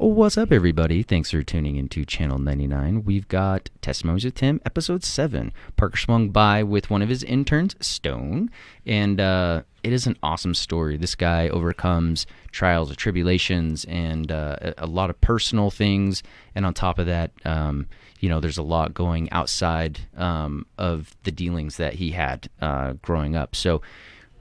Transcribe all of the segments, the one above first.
What's up, everybody? Thanks for tuning into Channel 99. We've got Testimonies with Tim, Episode 7. Parker swung by with one of his interns, Stone, and it is an awesome story. This guy overcomes trials and tribulations and a lot of personal things, and on top of that, there's a lot going outside of the dealings that he had growing up. So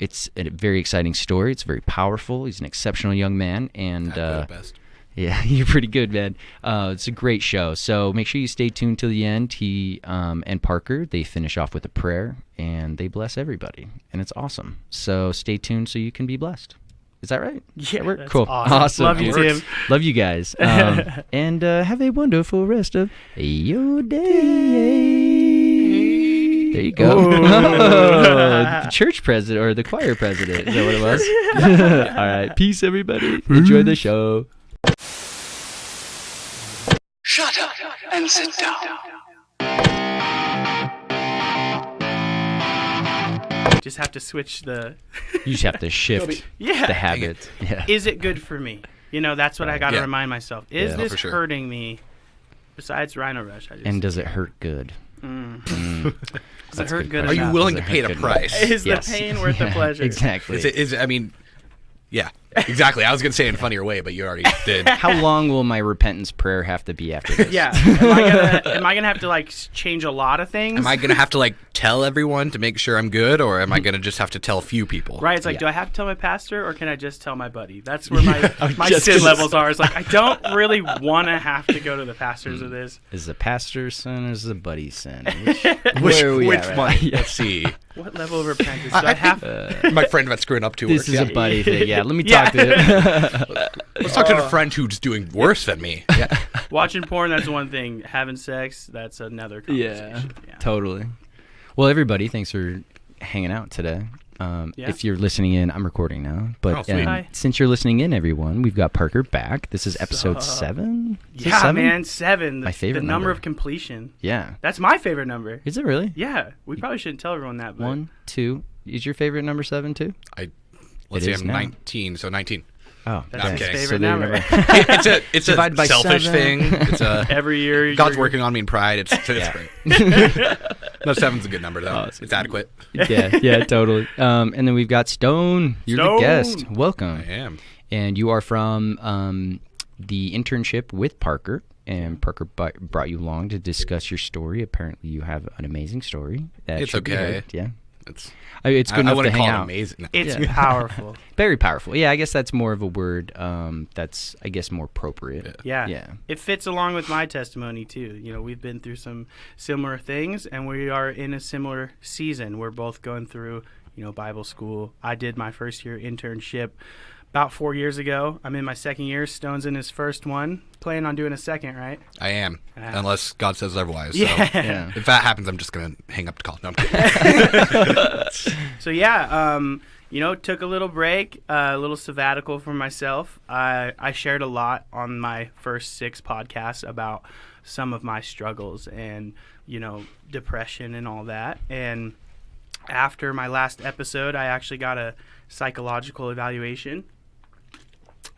it's a very exciting story. It's very powerful. He's an exceptional young man, and best. Yeah, you're pretty good, man. It's a great show. So make sure you stay tuned till the end. He and Parker, they finish off with a prayer, and they bless everybody. And it's awesome. So stay tuned so you can be blessed. Is that right? Yeah, that's cool. Awesome. Love you, Tim. Love you guys. And have a wonderful rest of your day. There you go. The church president, or the choir president. Is that what it was? All right. Peace, everybody. Enjoy the show. Shut up and sit down. Just have to switch the... You just have to shift the habit. Yeah. Is it good for me? That's what I got to Yeah. remind myself. Is this for sure. hurting me? Besides Rhino Rush. And does it hurt good? Does it hurt good Are you enough? willing Does to it pay hurt the good price? Is Yes. the pain worth the pleasure? Exactly. Yeah, exactly. I was going to say it in a funnier way, but you already did. How long will my repentance prayer have to be after this? Yeah. Am I gonna have to change a lot of things? Am I going to have to tell everyone to make sure I'm good, or am I going to just have to tell a few people? Right. It's do I have to tell my pastor, or can I just tell my buddy? That's where my just sin gonna levels are. It's I don't really want to have to go to the pastors of this. Is the pastor's sin or is the buddy's sin? Which Where are we at right one? now? Yeah. Let's see. What level of repentance do I have? My friend that's screwing up too This much. is a buddy thing. Yeah, let me talk to him. Let's talk to the friend who's doing worse than me. Yeah. Watching porn, that's one thing. Having sex, that's another conversation. Yeah. Totally. Well, everybody, thanks for hanging out today. If you're listening in, I'm recording now. But sweet. Hi. since you're listening in, everyone, we've got Parker back. This is episode 7. Is it Yeah, 7? man, 7. My favorite the number number. of completion. Yeah. That's my favorite number. Is it really? Yeah, we probably shouldn't tell everyone that. But 1, 2. Is your favorite number 7 too? Let's It see, is I'm now. 19, so 19. Oh, That's I'm his kidding. favorite there you number. go. It's Divided a by selfish 7. thing. It's a Every year, God's you're- working on me in pride. It's Yeah. great. No, 7's a good number though. It's adequate. yeah, totally. And then we've got Stone. You're the Stone. guest. Welcome. I am. And you are from the internship with Parker. And Parker brought you along to discuss your story. Apparently, you have an amazing story. That It's should be okay. heard. Yeah. It's It's good I enough to wouldn't hang call it out. amazing. No. It's Yeah. powerful. Very powerful. Yeah, I guess that's more of a word that's, I guess, more appropriate. Yeah. Yeah. It fits along with my testimony, too. We've been through some similar things, and we are in a similar season. We're both going through, Bible school. I did my first year internship about 4 years ago. I'm in my second year. Stone's in his first one. Planning on doing a second, right? I am, unless God says otherwise. Yeah. So Yeah. if that happens, I'm just gonna hang up the call. No, I'm kidding. So, yeah, took a little break, a little sabbatical for myself. I shared a lot on my first 6 podcasts about some of my struggles and, depression and all that. And after my last episode, I actually got a psychological evaluation.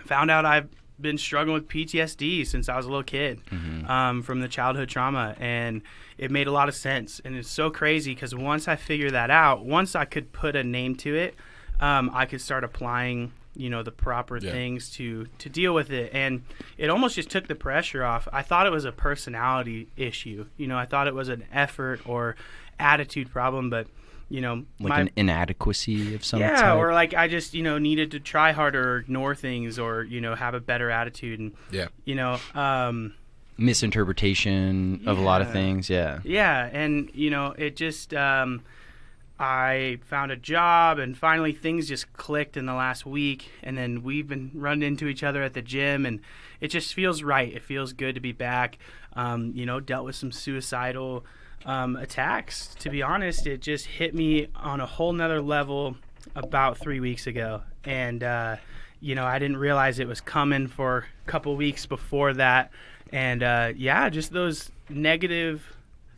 Found out I've been struggling with PTSD since I was a little kid, from the childhood trauma, and it made a lot of sense. And it's so crazy because once I figured that out, once I could put a name to it, I could start applying, the proper things to deal with it, and it almost just took the pressure off. I thought it was a personality issue. I thought it was an effort or attitude problem, but An inadequacy of some type. Yeah, or I just, needed to try harder or ignore things or, have a better attitude. And, misinterpretation of a lot of things. Yeah. Yeah, and, it just, I found a job and finally things just clicked in the last week. And then we've been running into each other at the gym and it just feels right. It feels good to be back. Dealt with some suicidal attacks. To be honest, it just hit me on a whole nother level about 3 weeks ago, and I didn't realize it was coming for a couple weeks before that, and just those negative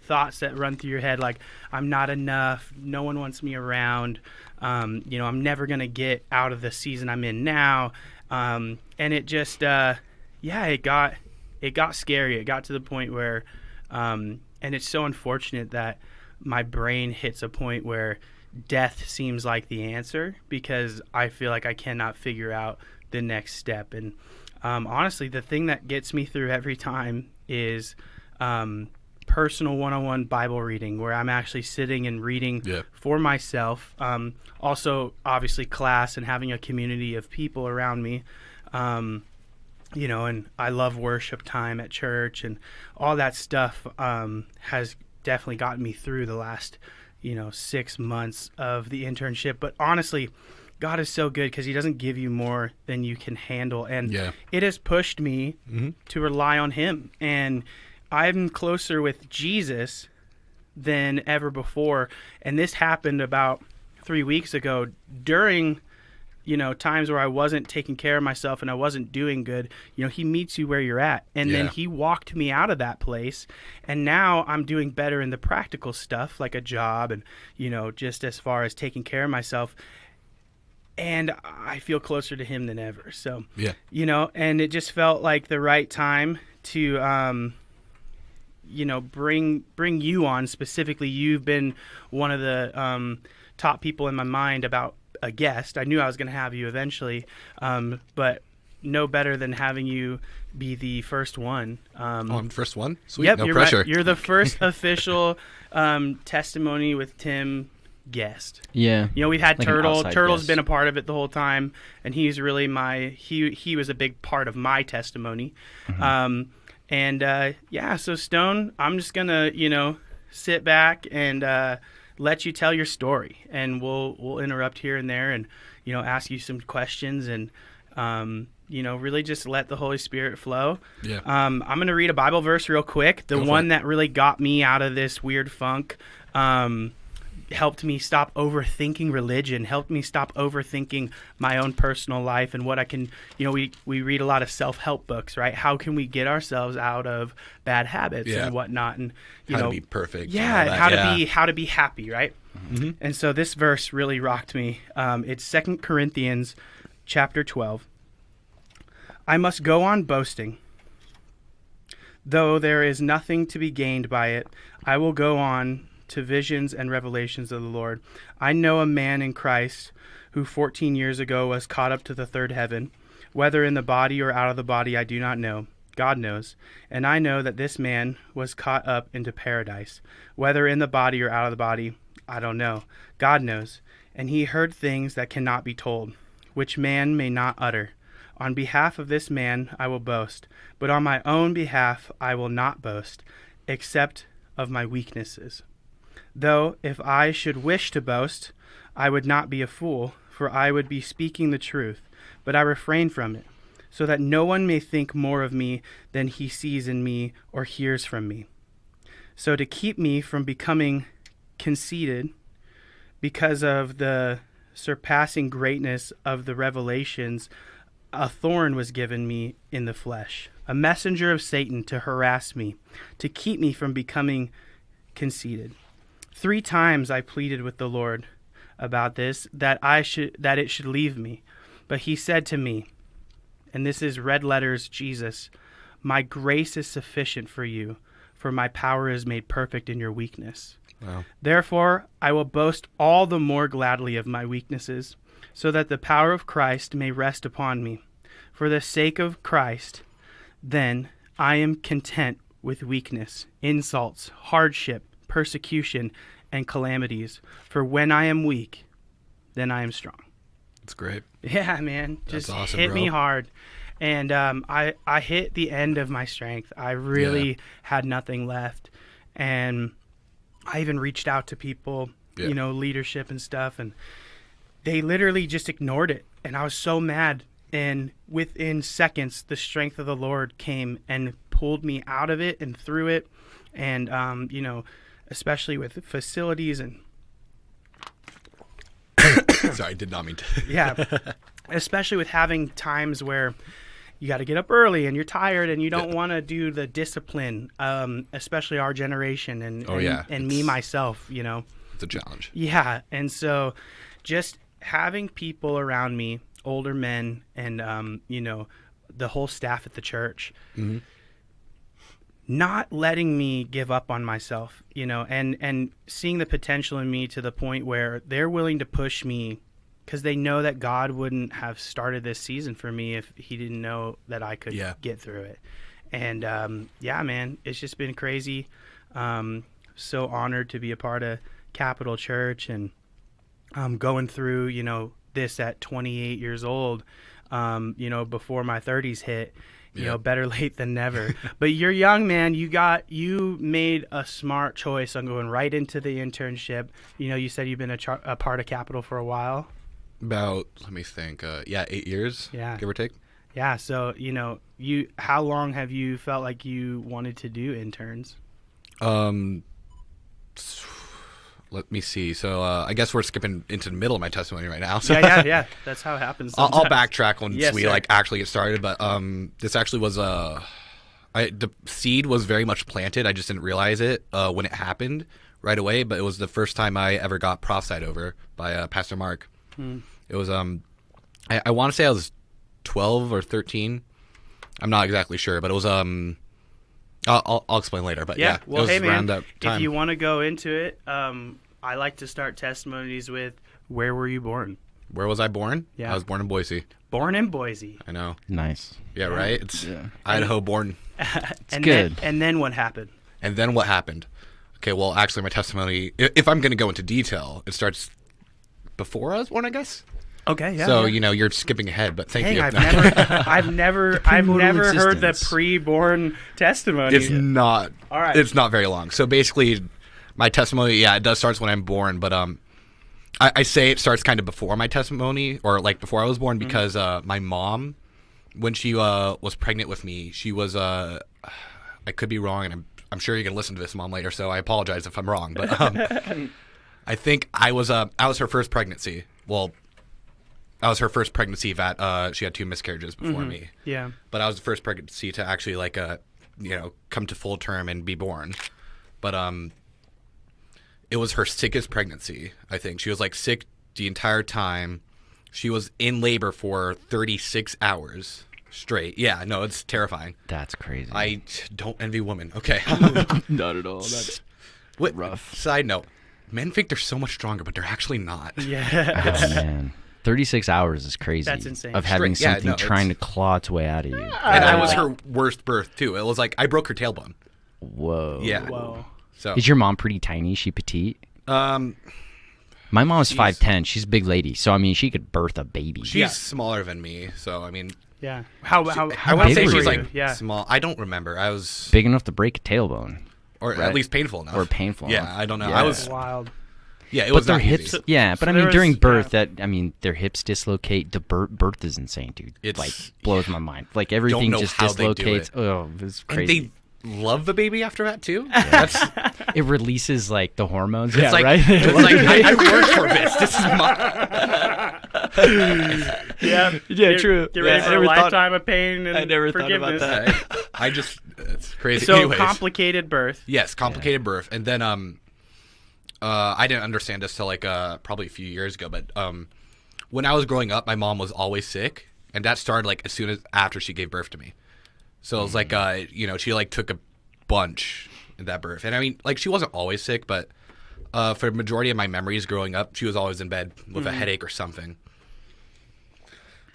thoughts that run through your head, like I'm not enough, no one wants me around, I'm never gonna get out of the season I'm in now, and it just yeah, it got scary. It got to the point where, and it's so unfortunate that my brain hits a point where death seems like the answer, because I feel like I cannot figure out the next step. And honestly, the thing that gets me through every time is personal one-on-one Bible reading, where I'm actually sitting and reading for myself. Also, obviously, class and having a community of people around me. You know, and I love worship time at church, and all that stuff has definitely gotten me through the last, 6 months of the internship. But honestly, God is so good, because he doesn't give you more than you can handle. And it has pushed me to rely on him. And I'm closer with Jesus than ever before. And this happened about 3 weeks ago during, times where I wasn't taking care of myself and I wasn't doing good. He meets you where you're at. And then he walked me out of that place. And now I'm doing better in the practical stuff, like a job and, just as far as taking care of myself. And I feel closer to him than ever. So, and it just felt like the right time to, bring you on specifically. You've been one of the top people in my mind about a guest. I knew I was going to have you eventually, but no better than having you be the first one. I'm the first one? Sweet, yep, no you're pressure. Right. You're the first official Testimony with Tim guest. Yeah. We've had like Turtle. Turtle's guest. been a part of it the whole time, and he's really he was a big part of my testimony. So Stone, I'm just going to, sit back and let you tell your story, and we'll interrupt here and there and, ask you some questions, and, really just let the Holy Spirit flow. Yeah. I'm going to read a Bible verse real quick. The one that really got me out of this weird funk, helped me stop overthinking religion, helped me stop overthinking my own personal life and what I can, we read a lot of self-help books, right? How can we get ourselves out of bad habits and whatnot, and how to be perfect. How to be happy, right? And so this verse really rocked me. It's 2 Corinthians chapter 12. I must go on boasting. Though there is nothing to be gained by it, I will go on to visions and revelations of the Lord. I know a man in Christ who 14 years ago was caught up to the third heaven. Whether in the body or out of the body, I do not know. God knows. And I know that this man was caught up into paradise. Whether in the body or out of the body, I don't know. God knows. And he heard things that cannot be told, which man may not utter. On behalf of this man I will boast, but on my own behalf I will not boast, except of my weaknesses. Though if I should wish to boast, I would not be a fool, for I would be speaking the truth, but I refrain from it, so that no one may think more of me than he sees in me or hears from me. So to keep me from becoming conceited, because of the surpassing greatness of the revelations, a thorn was given me in the flesh, a messenger of Satan to harass me, to keep me from becoming conceited. 3 times I pleaded with the Lord about this, that it should leave me. But he said to me, and this is red letters, Jesus, my grace is sufficient for you, for my power is made perfect in your weakness. Wow. Therefore, I will boast all the more gladly of my weaknesses, so that the power of Christ may rest upon me. For the sake of Christ, then, I am content with weakness, insults, hardship, persecution, and calamities. For when I am weak, then I am strong. That's great. Yeah, man. Just That's awesome, hit me bro. hard. And I hit the end of my strength. I really had nothing left. And I even reached out to people, leadership and stuff, and they literally just ignored it. And I was so mad. And within seconds, the strength of the Lord came and pulled me out of it and through it. And, especially with facilities and Sorry, did not mean to. yeah, especially with having times where you got to get up early and you're tired and you don't want to do the discipline, especially our generation and me myself, It's a challenge. Yeah, and so just having people around me, older men and the whole staff at the church. Mm-hmm. Not letting me give up on myself, and seeing the potential in me to the point where they're willing to push me because they know that God wouldn't have started this season for me if he didn't know that I could get through it. And man, it's just been crazy. So honored to be a part of Capital Church, and going through, this at 28 years old, before my 30s hit. Better late than never. But you're young, man. You made a smart choice on going right into the internship. You said you've been a part of Capital for a while. About, let me think, 8 years, give or take. Yeah, so, how long have you felt like you wanted to do interns? Let me see. So I guess we're skipping into the middle of my testimony right now. So yeah. That's how it happens. I'll backtrack once we actually get started. But this actually was the seed was very much planted. I just didn't realize it when it happened right away. But it was the first time I ever got prophesied over by Pastor Mark. It was I want to say I was 12 or 13. I'm not exactly sure, but it was I'll explain later, but well, it was hey man, around that time. If you want to go into it, I like to start testimonies with, where were you born? Where was I born? Yeah. I was born in Boise. Born in Boise. I know. Nice. Yeah, right? It's Idaho born. It's good. And then what happened? And then what happened? Okay, well, actually, my testimony, if I'm going to go into detail, it starts before I was born, I guess. Okay, yeah. So, you're skipping ahead, but thank you. I've never heard the pre-born testimony. It's not. All right. It's not very long. So basically, my testimony, it does start when I'm born, but I say it starts kind of before my testimony, or like before I was born, because my mom, when she was pregnant with me, she was I could be wrong, and I'm sure you can listen to this, Mom, later, so I apologize if I'm wrong, but I think I was her first pregnancy. Well, I was her first pregnancy that she had 2 miscarriages before me. Yeah. But I was the first pregnancy to actually come to full term and be born. But it was her sickest pregnancy, I think. She was sick the entire time. She was in labor for 36 hours straight. Yeah, no, it's terrifying. That's crazy. I don't envy women. Okay. Not at all. That's rough. Side note, men think they're so much stronger, but they're actually not. Yeah. Oh, man. 36 hours is crazy. That's insane. Of having Straight- yeah, something no, trying to claw its way out of you. And I was her worst birth, too. It was I broke her tailbone. Whoa. Yeah. Whoa. So, Is your mom pretty tiny? Is she petite? um, My mom's 5'10". She's a big lady. So, I mean, she could birth a baby. she's smaller than me, so, I mean, Yeah. How I want to big say were she's you? small. I don't remember. I was, Big enough to break a tailbone. or right? at least painful enough. Or painful Yeah, enough. I don't know. Yeah. I was, Wild. it But was their not hips, easy. yeah. But So I mean, there during was- birth, their hips dislocate. The birth is insane, dude. It's- blows my mind. Everything know just how they do dislocates. it. Oh, it's And crazy. they love the baby after that, too. That's, It releases the hormones. it's right. it's I worked for this. This is my... Yeah. Yeah, true. Get ready Yeah, I for a never thought- lifetime of pain and I never thought about forgiveness. that. I just, it's crazy. So Anyways. complicated birth. Yes, complicated birth. And then I didn't understand this till probably a few years ago, but when I was growing up, my mom was always sick, and that started as soon as after she gave birth to me. So it was she took a bunch in that birth. And I mean, she wasn't always sick, but for the majority of my memories growing up, she was always in bed with a headache or something.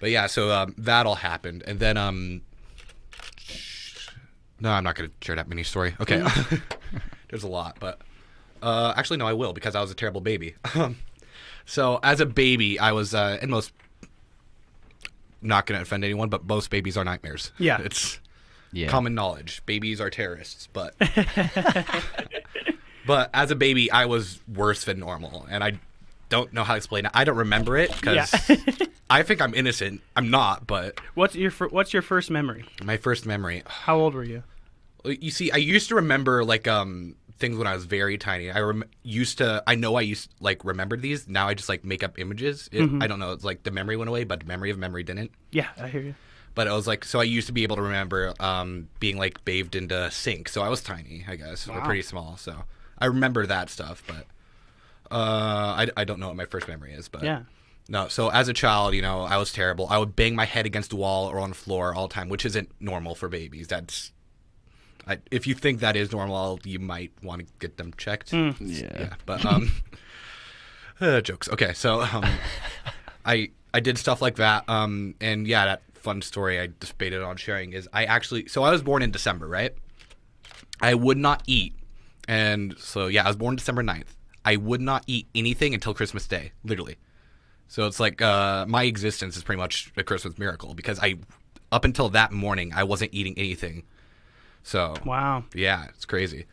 But yeah, so that all happened. And then no, I'm not going to share that mini story. Okay. There's a lot, but actually, no, I will, because I was a terrible baby. So as a baby, I was, and most, not going to offend anyone, but most babies are nightmares. Yeah. It's Yeah. common knowledge. Babies are terrorists, but but as a baby, I was worse than normal, and I don't know how to explain it. I don't remember it because I think I'm innocent. I'm not, but What's your first memory? my first memory. How old were you? You see, I used to remember things when I was very tiny. I used to remembered these. Now I just make up images. I don't know. It's the memory went away, but the memory of memory didn't. Yeah, I hear you. But it was so I used to be able to remember being bathed into sink. So I was tiny, I guess, or pretty small. So I remember that stuff, but I don't know what my first memory is. But Yeah. No, so as a child, I was terrible. I would bang my head against the wall or on the floor all the time, which isn't normal for babies. If you think that is normal, you might want to get them checked. Yeah. But jokes. Okay, so I did stuff like that. And yeah, that fun story I debated on sharing is I was born in December, right? I would not eat, and so yeah, I was born December 9th. I would not eat anything until Christmas Day, literally. So it's like my existence is pretty much a Christmas miracle because up until that morning, I wasn't eating anything. So wow, yeah, it's crazy.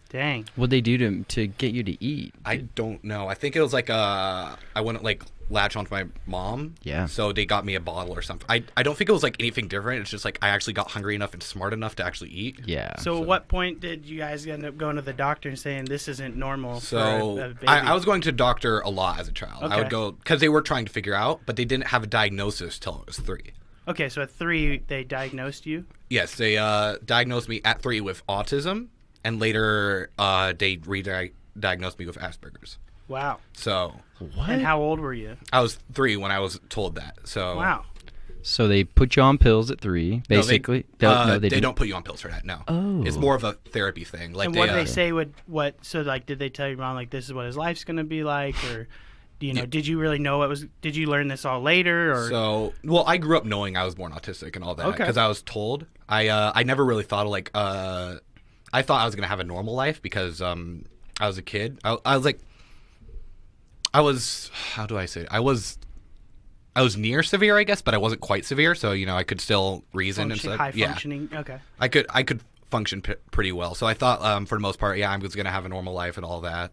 Dang. What'd they do to get you to eat? I don't know. I think it was like I wouldn't like latch onto my mom. Yeah. So they got me a bottle or something. I don't think it was like anything different. It's just like I actually got hungry enough and smart enough to actually eat. Yeah. So at what point did you guys end up going to the doctor and saying this isn't normal for a baby? I was going to the doctor a lot as a child. Okay. I would go because they were trying to figure out, but they didn't have a diagnosis till I was 3. Okay, so at 3 they diagnosed you? Yes, they diagnosed me at 3 with autism, and later they diagnosed me with aspergers. Wow. So What? And how old were you? I was 3 when I was told that. So Wow. So they put you on pills at 3, basically. No, they didn't. don't put you on pills for that. No. Oh. It's more of a therapy thing. Like And what did they say so like did they tell your mom like this is what his life's going to be like, or did you really know did you learn this all later, or well, I grew up knowing I was born autistic and all that because I was told. I never really thought of I thought I was going to have a normal life because I was a kid. I was like how do I say it? I was near severe, I guess, but I wasn't quite severe, so I could still reason and stuff. high functioning? Yeah. Okay. I could function pretty well. So I thought for the most part, I was going to have a normal life and all that.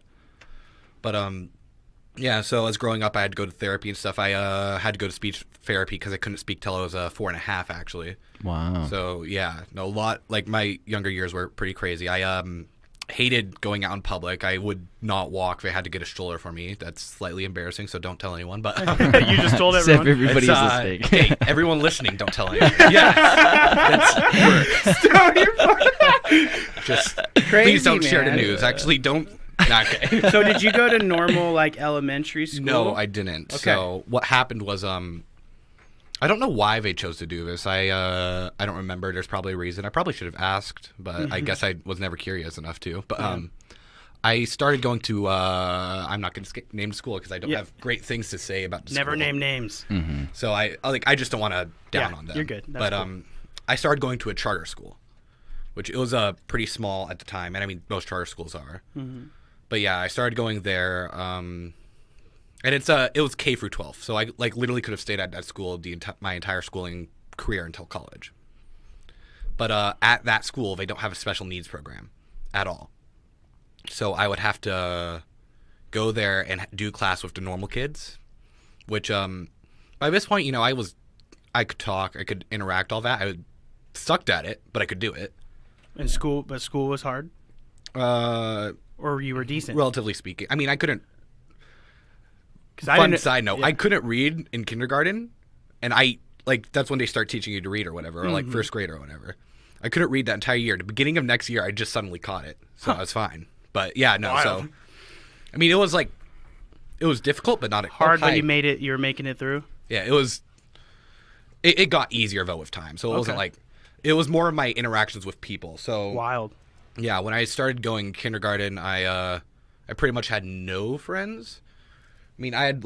But yeah, so as growing up, I had to go to therapy and stuff. I had to go to speech therapy because I couldn't speak till I was 4.5, actually. Wow. So yeah, a lot. Like my younger years were pretty crazy. I hated going out in public. I would not walk. They had to get a stroller for me. That's slightly embarrassing, so don't tell anyone. But You just told Except everyone. everybody's it's, listening. hey, everyone listening, don't tell anyone. Yeah, just Crazy, please don't share the man. news. Actually, don't. Okay. So did you go to normal elementary school? No, I didn't. Okay. So what happened was I don't know why they chose to do this. I don't remember. There's probably a reason. I probably should have asked, but I guess I was never curious enough to. But I started going to I'm not going to name the school because I don't have great things to say about the Never school. name names. So I just don't want to down on them. You're good. That's but cool. I started going to a charter school, which it was pretty small at the time, and I mean most charter schools are. But yeah, I started going there, and it was K through 12, so I literally could have stayed at that school my entire schooling career until college. But at that school, they don't have a special needs program at all, so I would have to go there and do class with the normal kids, which by this point, I could talk, I could interact, all that. I sucked at it, but I could do it. In school, but school was hard? Or you were decent? Relatively speaking. I mean, I couldn't. Fun Side note, yeah. I couldn't read in kindergarten, and that's when they start teaching you to read or whatever, or first grade or whatever. I couldn't read that entire year. The beginning of next year, I just suddenly caught it, so I was fine. But yeah, no. Wild. So, I mean, it was difficult, but not hard, but you were making it through? Yeah, it was. It got easier though with time, so it wasn't like. It was more of my interactions with people. So Wild. yeah, when I started going kindergarten, I pretty much had no friends. I mean, I had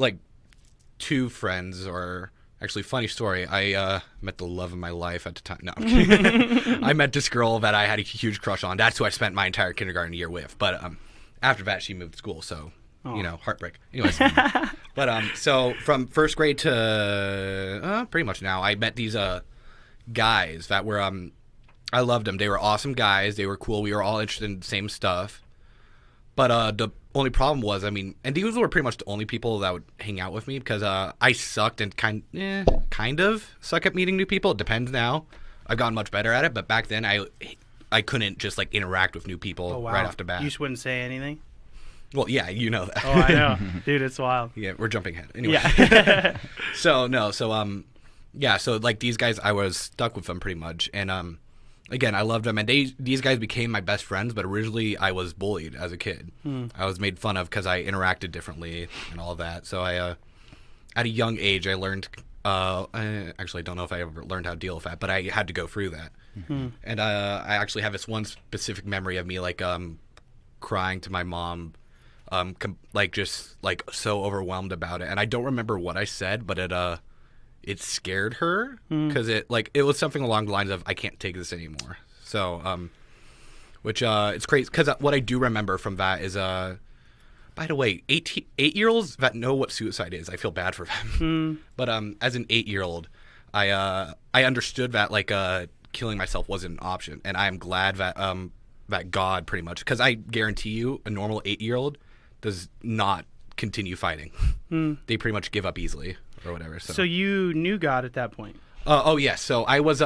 2 friends, or actually, funny story. I met the love of my life at the time. No, I'm kidding. I met this girl that I had a huge crush on. That's who I spent my entire kindergarten year with. But after that, she moved to school, so heartbreak. Anyways, but so from first grade to pretty much now, I met these guys that were I loved them. They were awesome guys. They were cool. We were all interested in the same stuff. But the only problem was, and these were pretty much the only people that would hang out with me because I sucked and kind of suck at meeting new people. It depends now. I've gotten much better at it, but back then I couldn't just interact with new people right off the bat. You just wouldn't say anything? Well, yeah, you know that. Oh, I know. Dude, it's wild. Yeah, we're jumping ahead. Anyway. Yeah. So these guys, I was stuck with them pretty much, and again, I loved them, and these guys became my best friends. But originally, I was bullied as a kid. I was made fun of because I interacted differently and all of that. So I at a young age, I learned. I actually don't know if I ever learned how to deal with that, but I had to go through that. Mm-hmm. And I actually have this one specific memory of me like crying to my mom, like just like so overwhelmed about it. And I don't remember what I said, but it scared her because it was something along the lines of, I can't take this anymore. So which it's crazy because what I do remember from that is by the way, 8-year-olds that know what suicide is, I feel bad for them. But as an 8-year-old, I understood that like killing myself wasn't an option, and I am glad that that God pretty much, because I guarantee you, a normal 8-year-old does not continue fighting. They pretty much give up easily or whatever. So you knew God at that point? Oh yes. So I was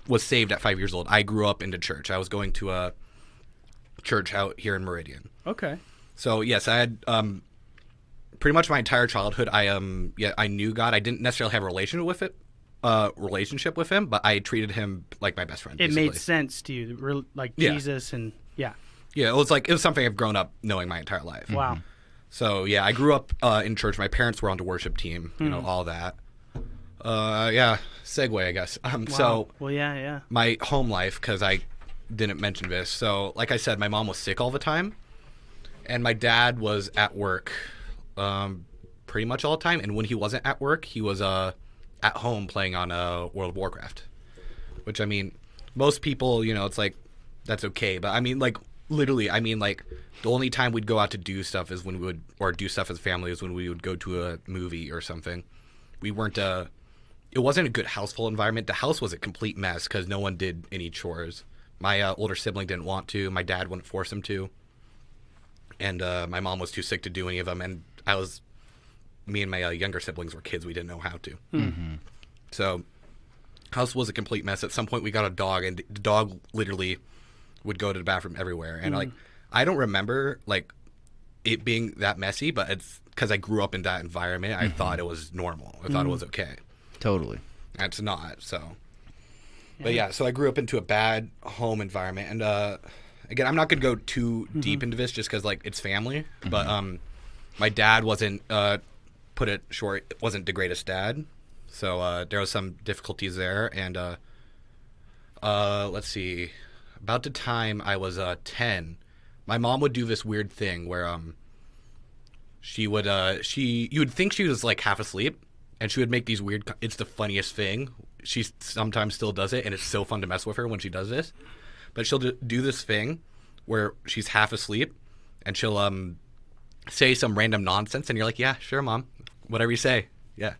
was saved at 5 years old. I grew up into church. I was going to a church out here in Meridian. Okay. So yes, I had pretty much my entire childhood. I knew God. I didn't necessarily have a relationship with him, but I treated him like my best friend. It basically made sense to you, like Jesus, and yeah. Yeah, it was something I've grown up knowing my entire life. Wow. So yeah, I grew up in church. My parents were on the worship team. You know, all that. Yeah, segue, I guess. Wow. So well, yeah. My home life, because I didn't mention this. So like I said, my mom was sick all the time. And my dad was at work pretty much all the time. And when he wasn't at work, he was at home playing on World of Warcraft. Which, I mean, most people, you know, it's like, that's okay. But, I mean, like, literally, I mean, like, the only time we'd go out to do stuff is when we would, or do stuff as a family, is when we would go to a movie or something. We weren't, it wasn't a good household environment. The house was a complete mess because no one did any chores. My older sibling didn't want to. My dad wouldn't force him to. And my mom was too sick to do any of them. And me and my younger siblings were kids. We didn't know how to. Mm-hmm. So, house was a complete mess. At some point, we got a dog, and the dog literally would go to the bathroom everywhere. And like, I don't remember like it being that messy, but it's because I grew up in that environment. I thought it was normal. I thought it was okay. Totally. It's not. So, but yeah. So I grew up into a bad home environment, and again, I'm not going to go too deep into this just because, like, it's family. But my dad wasn't, put it short, wasn't the greatest dad. So there was some difficulties there. And let's see. About the time I was 10, my mom would do this weird thing where you would think she was, like, half asleep. And she would make these weird, it's the funniest thing. She sometimes still does it. And it's so fun to mess with her when she does this. But she'll do this thing where she's half asleep, and she'll say some random nonsense, and you're like, yeah, sure, Mom. Whatever you say. Yeah.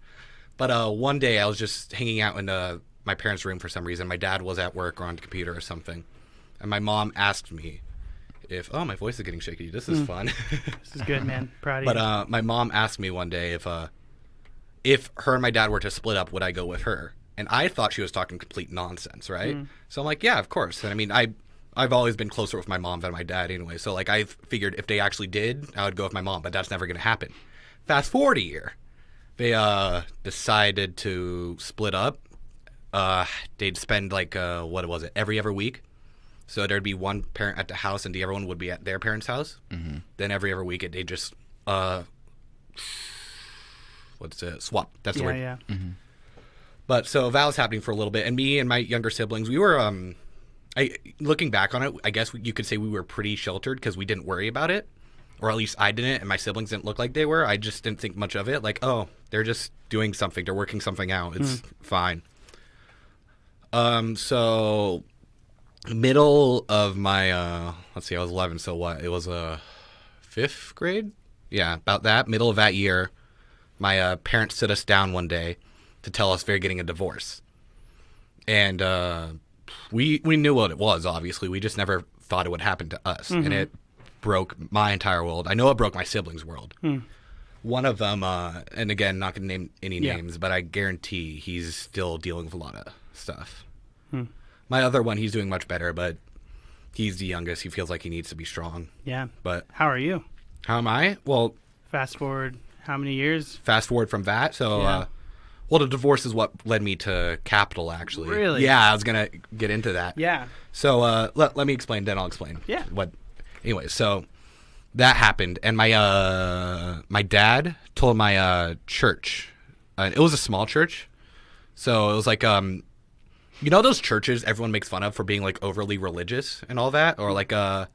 But one day I was just hanging out in my parents' room for some reason. My dad was at work or on the computer or something. And my mom asked me if, oh, my voice is getting shaky. This is fun. This is good, man. Proud of you. But my mom asked me one day if her and my dad were to split up, would I go with her? And I thought she was talking complete nonsense, right? So I'm like, yeah, of course. And I mean, I've always been closer with my mom than my dad anyway. So like I figured if they actually did, I would go with my mom, but that's never going to happen. Fast forward a year. They decided to split up. They'd spend like, what was it, every other week. So there'd be one parent at the house and the other one would be at their parents' house. Mm-hmm. Then every other week they just, swap. That's the word. Yeah. Mm-hmm. But so that was happening for a little bit, and me and my younger siblings, we were, looking back on it, I guess you could say we were pretty sheltered because we didn't worry about it, or at least I didn't, and my siblings didn't look like they were. I just didn't think much of it. Like, oh, they're just doing something, they're working something out. It's fine. So middle of my, let's see, I was 11, so what? It was 5th grade? Yeah, about that. Middle of that year, my parents sit us down one day to tell us they're getting a divorce. And we knew what it was, obviously. We just never thought it would happen to us. And it broke my entire world. I know it broke my siblings' world. One of them, and again, not going to name any names, but I guarantee he's still dealing with a lot of stuff. My other one, he's doing much better, but he's the youngest. He feels like he needs to be strong. Yeah. But how are you? How am I? Well, fast forward how many years? Fast forward from that. So, well, the divorce is what led me to Capital, actually. Really? Yeah, I was going to get into that. Yeah. So let me explain, then I'll explain. Yeah. Anyway, so that happened, and my dad told my church. It was a small church, so it was like you know those churches everyone makes fun of for being like overly religious and all that, or like I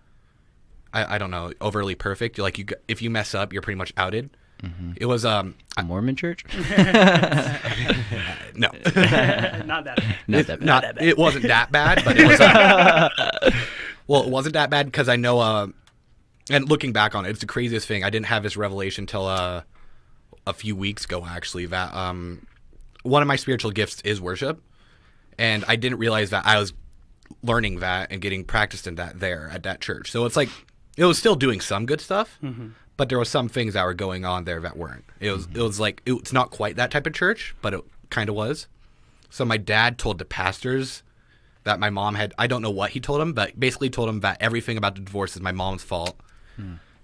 don't know, overly perfect. Like if you mess up, you're pretty much outed. Mm-hmm. It was a Mormon church. No, not that bad. Not that bad. It wasn't that bad, but it was. Well, it wasn't that bad because I know. And looking back on it, it's the craziest thing. I didn't have this revelation till a few weeks ago, actually. That one of my spiritual gifts is worship, and I didn't realize that I was learning that and getting practiced in that there at that church. So it's like it was still doing some good stuff, but there was some things that were going on there that weren't. It was like it's not quite that type of church, but it kind of was. So my dad told the pastors that my mom had. I don't know what he told them, but basically told them that everything about the divorce is my mom's fault.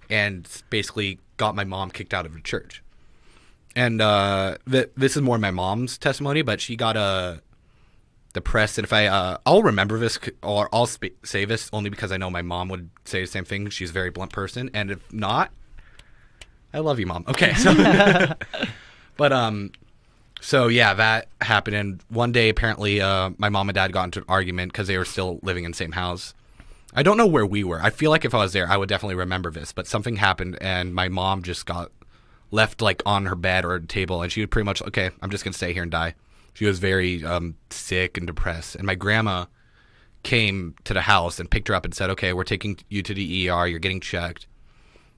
And basically got my mom kicked out of the church. And this is more my mom's testimony, but she got depressed. And if I'll remember this, or I'll say this only because I know my mom would say the same thing. She's a very blunt person. And if not, I love you, Mom. Okay. So, but so yeah, that happened. And one day, apparently, my mom and dad got into an argument because they were still living in the same house. I don't know where we were. I feel like if I was there, I would definitely remember this. But something happened, and my mom just got left like on her bed or table, and she would pretty much, okay, I'm just gonna stay here and die. She was very sick and depressed, and my grandma came to the house and picked her up and said, okay, we're taking you to the ER. You're getting checked.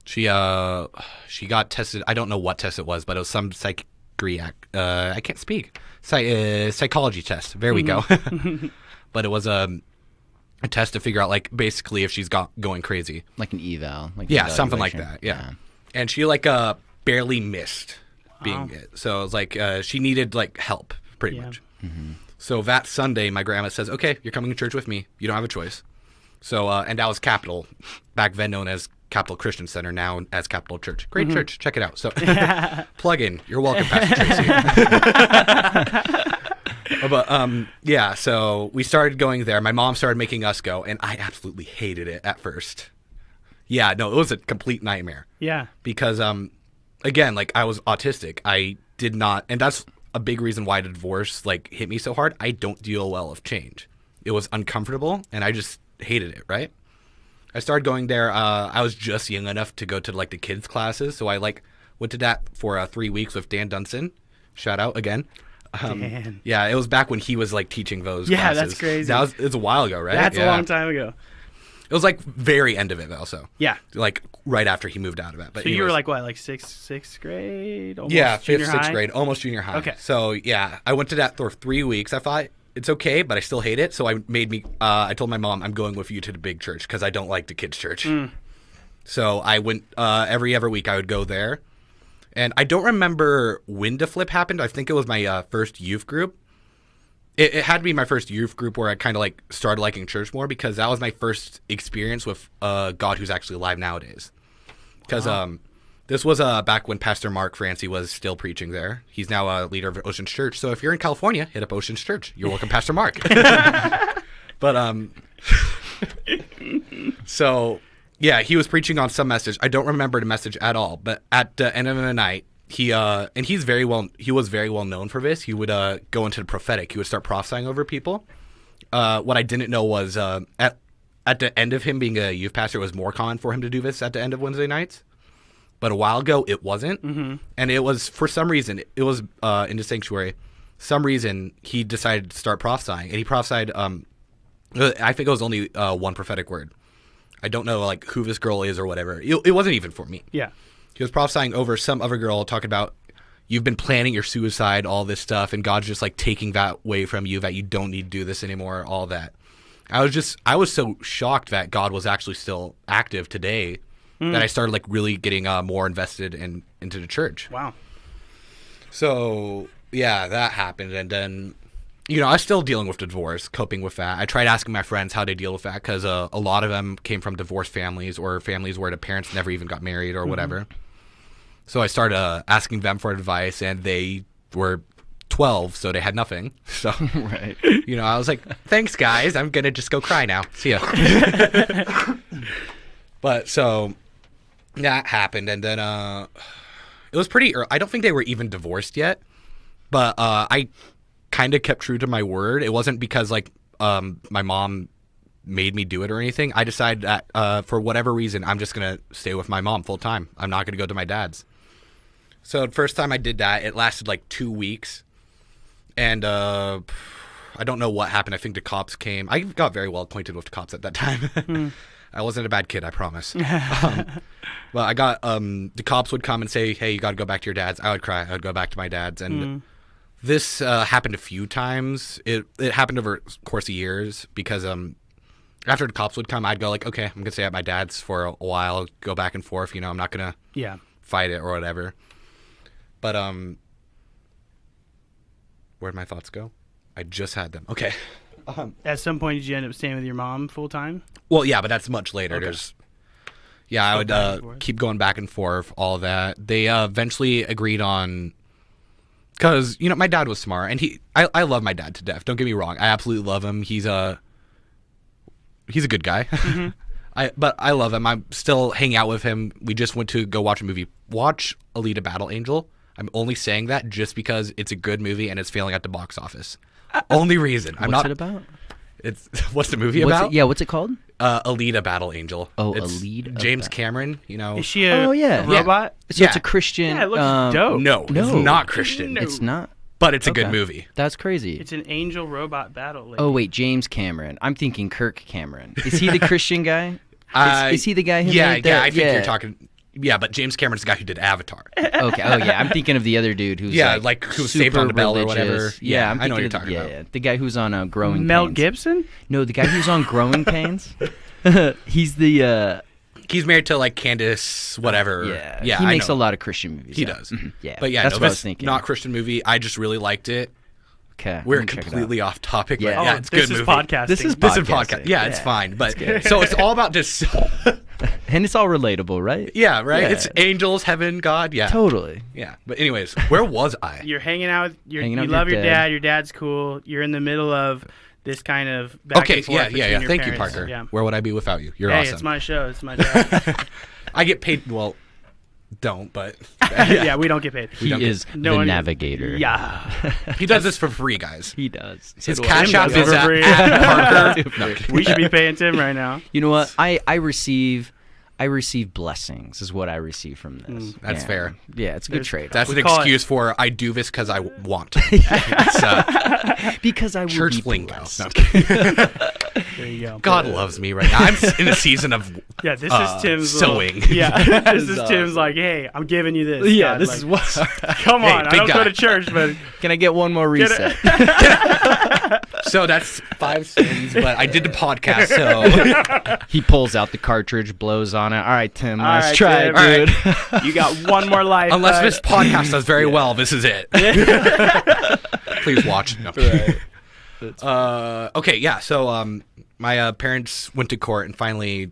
She got tested. I don't know what test it was, but it was some I can't speak. Psychology test. There we go. But it was a test to figure out, like, basically if she's going crazy. Like an eval. Like yeah, something like that. Yeah. And she, like, barely missed being it. So it was like she needed, like, help, pretty much. Mm-hmm. So that Sunday, my grandma says, okay, you're coming to church with me. You don't have a choice. So, and that was Capital, back then known as Capital Christian Center, now as Capital Church. Great church. Check it out. So, plug in. You're welcome, Pastor Tracy. But yeah, so we started going there. My mom started making us go, and I absolutely hated it at first. Yeah, no, it was a complete nightmare. Yeah. Because again, like, I was autistic. I did not, and that's a big reason why the divorce like hit me so hard. I don't deal well with change. It was uncomfortable, and I just hated it, right? I started going there. I was just young enough to go to like the kids classes, so I like went to that for 3 weeks with Dan Dunson. Shout out again. Dan. Yeah, it was back when he was like teaching those yeah, classes. That's crazy. It's a while ago, right? That's a long time ago. It was like very end of it also. Yeah. Like right after he moved out of it. But so you were like what, like sixth grade? Almost yeah, junior fifth, sixth high? grade, almost junior high. Okay. So yeah, I went to that for 3 weeks. I thought it's okay, but I still hate it. So I told my mom I'm going with you to the big church because I don't like the kids' church. So I went every other week. I would go there, and I don't remember when the flip happened. I think it was my first youth group. It had to be my first youth group where I kind of like started liking church more, because that was my first experience with God who's actually alive nowadays. Because this was back when Pastor Mark Francie was still preaching there. He's now a leader of Ocean's Church. So if you're in California, hit up Ocean's Church. You're welcome, Pastor Mark. But so yeah, he was preaching on some message. I don't remember the message at all. But at the end of the night, he was very well known for this. He would go into the prophetic. He would start prophesying over people. What I didn't know was at the end of him being a youth pastor, it was more common for him to do this at the end of Wednesday nights. But a while ago, it wasn't. Mm-hmm. And it was, for some reason, it was in the sanctuary. Some reason, he decided to start prophesying. And he prophesied, I think it was only one prophetic word. I don't know like who this girl is or whatever. It wasn't even for me. Yeah. He was prophesying over some other girl, talking about you've been planning your suicide, all this stuff, and God's just like taking that away from you, that you don't need to do this anymore, all that. I was so shocked that God was actually still active today that I started like really getting more invested into the church. Wow. So yeah, that happened, and then I was still dealing with the divorce, coping with that. I tried asking my friends how they deal with that, because a lot of them came from divorced families or families where the parents never even got married or whatever. So I started asking them for advice, and they were 12, so they had nothing. So, Right. I was like, thanks, guys. I'm going to just go cry now. See ya. But so, that happened, and then it was pretty early. I don't think they were even divorced yet, but I kind of kept true to my word. It wasn't because like my mom made me do it or anything. I decided that for whatever reason, I'm just gonna stay with my mom full time. I'm not gonna go to my dad's. So the first time I did that, it lasted like 2 weeks, and I don't know what happened. I think the cops came. I got very well acquainted with the cops at that time. I wasn't a bad kid, I promise. But I got the cops would come and say, "Hey, you got to go back to your dad's." I would cry. I would go back to my dad's, and this happened a few times. It happened over the course of years because after the cops would come, I'd go like, "Okay, I'm gonna stay at my dad's for a while, go back and forth. I'm not gonna fight it or whatever." But where'd my thoughts go? I just had them. Okay. At some point, did you end up staying with your mom full time? Well, yeah, but that's much later. Okay. I would keep going back and forth, all of that. They eventually agreed on, because my dad was smart, and I love my dad to death. Don't get me wrong, I absolutely love him. He's a good guy. But I love him. I'm still hanging out with him. We just went to go watch a movie. Watch Alita Battle Angel. I'm only saying that just because it's a good movie and it's failing at the box office. Only reason. What's it about? What's the movie about? What's it called? Alita Battle Angel. Oh, it's Alita. James Cameron. Is she a yeah. robot? So it's a Christian. Yeah, it looks dope. No, it's not Christian. No. It's not. But it's a good movie. That's crazy. It's an angel robot battle. Lady. Oh wait, James Cameron. I'm thinking Kirk Cameron. Is he the Christian guy? Is he the guy who made I think you're talking. Yeah, but James Cameron's the guy who did Avatar. Okay. Oh yeah, I'm thinking of the other dude who's who saved on the Bell or whatever. religious. Yeah, I'm I know what you're thinking talking about. Yeah, the guy who's on Growing Mel Pains. Gibson? No, the guy who's on Growing Pains. He's the. He's married to like Candace, whatever. Yeah. He makes a lot of Christian movies. He yeah. does. Mhm. Yeah. But yeah, that's no, what I this was thinking. not Christian movie. I just really liked it. Okay. We're completely off topic. Yeah. But yeah, it's a good this is movie. podcasting. This is This is podcasting. podcast. Yeah, it's fine. But so it's all about just. And it's all relatable, right? Yeah, right. Yeah. It's angels, heaven, God. Yeah, Totally. yeah. But anyways, where was I? You're hanging out with Hanging out you with love your your dad. dad. Your dad's cool. You're in the middle of this kind of back Okay, and forth yeah. between your Thank you, parents. Parker. Yeah. Where would I be without you? You're Hey, awesome. it's my show. It's my job. I get paid. Well, don't. But yeah, we don't get paid. He is No the one- navigator. Yeah. he does this for free, guys. He does. His Tim cash app does it is for at, free. at Parker. No, I'm kidding. We should be paying Tim right now. You know what? I receive blessings is what I receive from this. That's fair. Yeah, it's a good trade. That's We an call excuse for I do this because I want to. It's because I will church be lingo. blessed. No, I'm kidding. There you go. God loves me right now. I'm in a season of Yeah, this is Tim's sewing. Yeah, this is Tim's like, hey, I'm giving you this. Yeah, God, this like, is what. Come on, I big don't guy. go to church, but Can I get one more reset? So that's 5 sins, but I did the podcast, so He pulls out the cartridge, blows on it. All right, Tim, All let's right, try Tim. it, dude. you got one more life. unless bud. this podcast does very well, this is it. Please watch. No. Okay, yeah. So my parents went to court and finally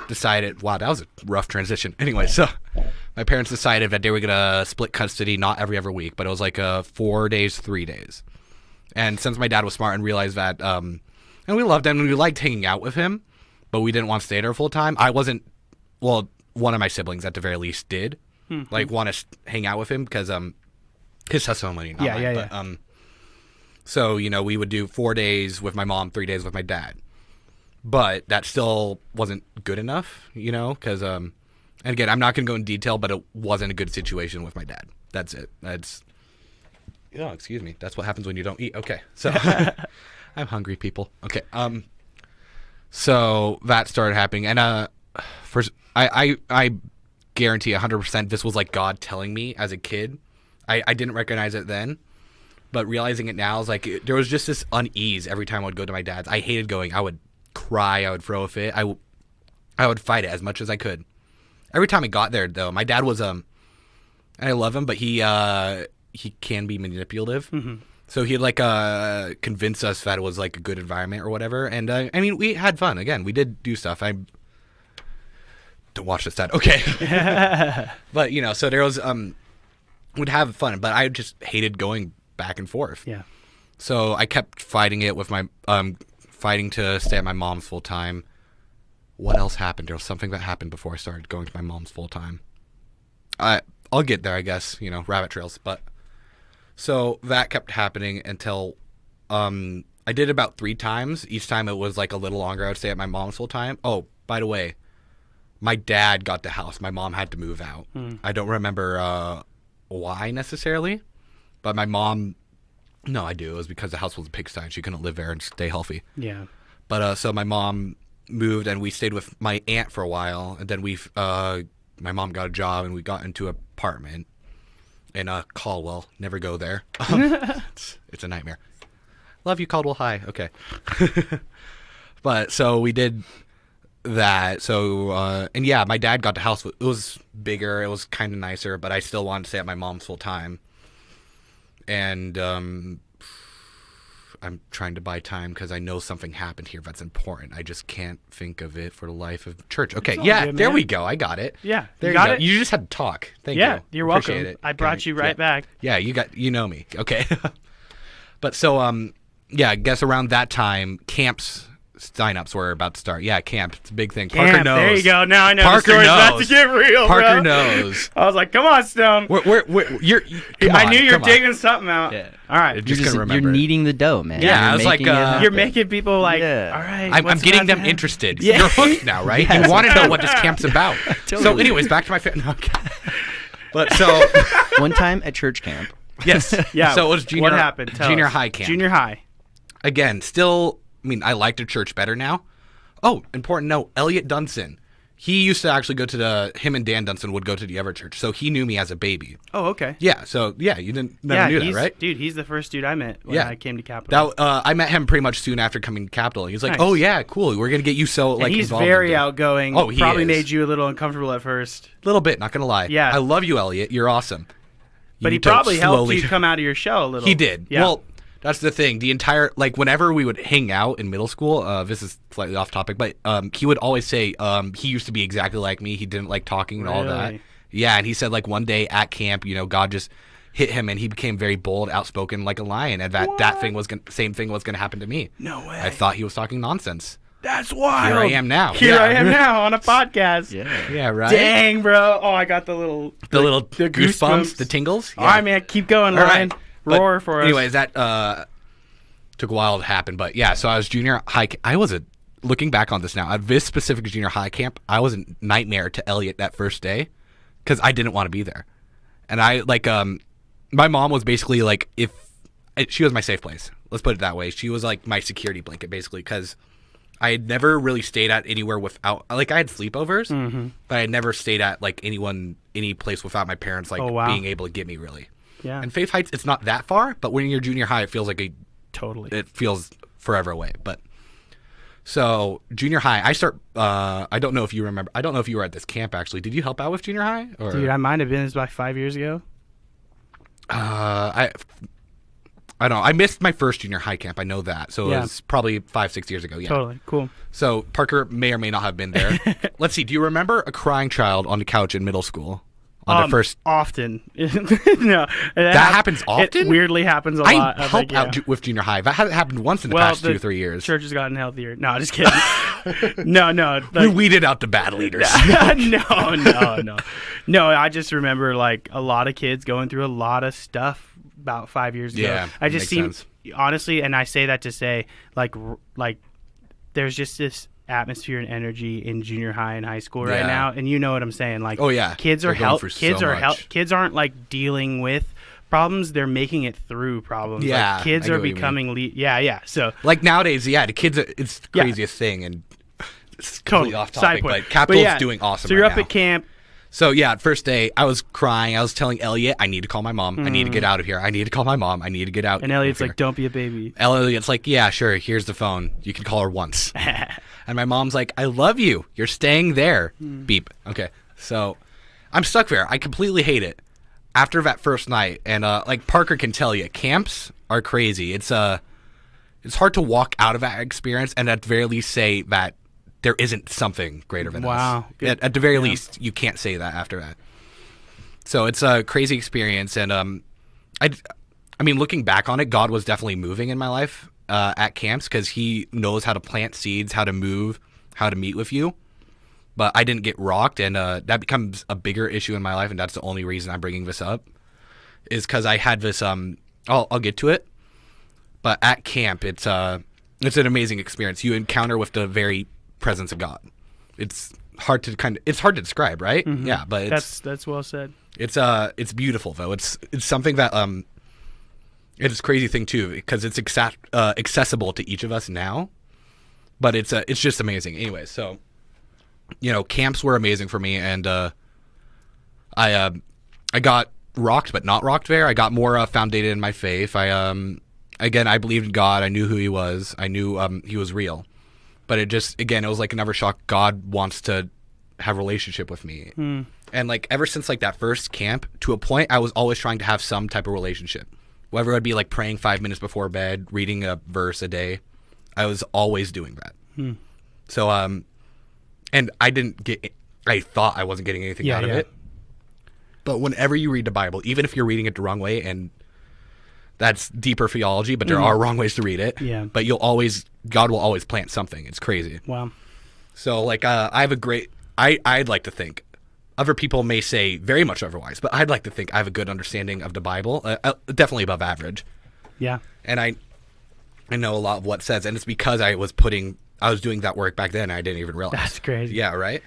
decided. Wow, that was a rough transition. Anyway, so my parents decided that they were gonna split custody, not every other week, but it was like 4 days, 3 days. And since my dad was smart and realized that, and we loved him and we liked hanging out with him, but we didn't want to stay there full time. I wasn't. Well, one of my siblings at the very least did, like want to hang out with him because his testimony. Not mine, but, so, we would do 4 days with my mom, 3 days with my dad. But that still wasn't good enough, because, and again, I'm not going to go in detail, but it wasn't a good situation with my dad. That's it. Oh, excuse me. That's what happens when you don't eat. Okay. So, I'm hungry, people. Okay. So that started happening. And, first, I guarantee 100% this was like God telling me as a kid. I didn't recognize it then. But realizing it now is like there was just this unease every time I would go to my dad's. I hated going. I would cry. I would throw a fit. I would fight it as much as I could. Every time I got there, though, my dad was and I love him, but he can be manipulative. Mm-hmm. So he'd like convince us that it was like a good environment or whatever. And I mean, we had fun. Again, we did do stuff. I don't watch this, Dad. Okay, but so there was would have fun, but I just hated going back and forth. Yeah. So I kept fighting it with my fighting to stay at my mom's full time. what else happened? There was something that happened before I started going to my mom's full time. I'll get there, I guess, rabbit trails. But so that kept happening until I did about 3 times. Each time it was like a little longer. I would stay at my mom's full time. Oh, by the way, my dad got the house. My mom had to move out. I don't remember why necessarily, but my mom, no, I do. It was because the house was a pigsty and she couldn't live there and stay healthy. Yeah. But so my mom moved and we stayed with my aunt for a while, and then my mom got a job and we got into an apartment in Caldwell. Never go there. It's a nightmare. Love you, Caldwell High. Okay. But so we did that. So and yeah, my dad got the house. It was bigger. It was kind of nicer, but I still wanted to stay at my mom's full time. And I'm trying to buy time because I know something happened here that's important. I just can't think of it for the life of church. Okay, yeah, good, there man. we go. I got it. Yeah, there you got go. it? You just had to talk. Thank you. Yeah, you're welcome. Appreciate it. I brought you right back. Yeah, you know me. Okay. But so yeah, I guess around that time, camps sign-ups were about to start. Yeah, camp. It's a big thing. Parker knows. There you go. Now I know Parker the story's about to knows. get real, Parker bro. knows. I was like, come on, Stone. I knew you were digging something out. Yeah. All right. Just gonna You're remember it. kneading the dough, man. Yeah, You're I was like, making it happen. You're making people like, Yeah. all right. I'm what's getting about them to happen? interested. Yeah. You're hooked now, right? Yes. You want to know what this camp's about. So Totally. anyways, back to my no, okay. But so One time at church camp. yes. Yeah. So it was junior What happened? Tell junior us. high camp. Junior high. Again, still, I mean, I like the church better now. Oh, important note, Elliot Dunson. He used to actually go to him and Dan Dunson would go to the other church. So he knew me as a baby. Oh, okay. Yeah, so yeah, you never knew that, right? Dude, he's the first dude I met when Yeah. I came to Capitol. I met him pretty much soon after coming to Capitol. He's like, Nice. "Oh yeah, cool. We're gonna get you so like." and he's involved very in it." outgoing. Oh, he probably is. made you a little uncomfortable at first. A little bit, not gonna lie. Yeah. I love you, Elliot. You're awesome. But You he need to probably helped slowly- you come out of your shell a little. He did. Yeah. Well, that's the thing. The entire whenever we would hang out in middle school. This is slightly off topic, but he would always say he used to be exactly like me. He didn't like talking and all that. Really? Yeah, and he said one day at camp, God just hit him and he became very bold, outspoken like a lion, and that thing was same thing was gonna happen to me. No way. I thought he was talking nonsense. That's wild. Here I am now. Here Yeah. I am now on a podcast. Yeah. Yeah, right. Dang, bro. Oh, I got the little The goosebumps, goosebumps. the tingles. All right, man. Keep going, All Ryan. right. But Roar for us. anyways, that took a while to happen, but yeah. So I was junior high. Looking back on this now, at this specific junior high camp, I was a nightmare to Elliot that first day because I didn't want to be there, and my mom was basically like she was my safe place. Let's put it that way. She was like my security blanket basically because I had never really stayed at anywhere without I had sleepovers, but I had never stayed at any place without my parents Oh, wow. being able to get me really. Yeah. And Faith Heights, it's not that far, but when you're junior high, it feels like Totally. it feels forever away. But so junior high, I start. I don't know if you remember. I don't know if you were at this camp actually. Did you help out with junior high? Or Dude, I might have been. This was about 5 years ago. I don't know. I missed my first junior high camp. I know that. So Yeah. it was probably 5-6 years ago. Yeah. Totally. Cool. So Parker may or may not have been there. Let's see. Do you remember a crying child on the couch in middle school on the first? Often. No. That happens often? It weirdly happens a I lot. help out with junior high. That hasn't happened once in the past 2 or 3 years. Church has gotten healthier. No, just kidding. No. We weeded out the bad leaders. No, I just remember a lot of kids going through a lot of stuff about 5 years ago. Yeah, I just makes seem sense. honestly, and I say that to say like there's just this atmosphere and energy in junior high and high school right Yeah. now, and you know what I'm saying. Oh, yeah. kids They're are going through so much. kids aren't dealing with problems; they're making it through problems. Yeah, kids I get are what you becoming So Nowadays, yeah, the kids, it's the Yeah. craziest thing, and it's totally completely off side topic, point. but Capitol's yeah, doing awesome So you're right up now. at camp. So yeah, first day, I was crying. I was telling Elliot, I need to call my mom. I need to get out of here. I need to call my mom. I need to get out. And Elliot's of like, here. "Don't be a baby." Elliot's like, yeah, sure. Here's the phone. You can call her once. And my mom's like, I love you. You're staying there. Beep. Okay. So I'm stuck there. I completely hate it. After that first night, and Parker can tell you, camps are crazy. It's hard to walk out of that experience and at the very least say that there isn't something greater than Wow. us. Good. At the very least, you can't say that after that. So it's a crazy experience, and I mean, looking back on it, God was definitely moving in my life at camps because He knows how to plant seeds, how to move, how to meet with you. but I didn't get rocked, and that becomes a bigger issue in my life, and that's the only reason I'm bringing this up, is because I had this. I'll get to it, but at camp, it's an amazing experience. You encounter with the very presence of God. It's hard to describe, right? Mm-hmm. Yeah, but that's well said. It's beautiful though. It's something that it's a crazy thing too, because it's accessible to each of us now, but it's just amazing. Anyway, so camps were amazing for me, and I got rocked but not rocked there. I got more founded in my faith. I believed in God. I knew who He was. I knew He was real. But it was like another shock. God wants to have a relationship with me. And like ever since like that first camp, to a point, I was always trying to have some type of relationship. Whether it would be like praying 5 minutes before bed, reading a verse a day, I was always doing that. So and I thought I wasn't getting anything out of it. But whenever you read the Bible, even if you're reading it the wrong way, and that's deeper theology, but there are wrong ways to read it. Yeah. But God will always plant something. It's crazy. Wow. So like I'd like to think, other people may say very much otherwise, but I'd like to think I have a good understanding of the Bible, definitely above average. Yeah. And I know a lot of what it says, and it's because I was doing that work back then, and I didn't even realize. That's crazy. Yeah, right?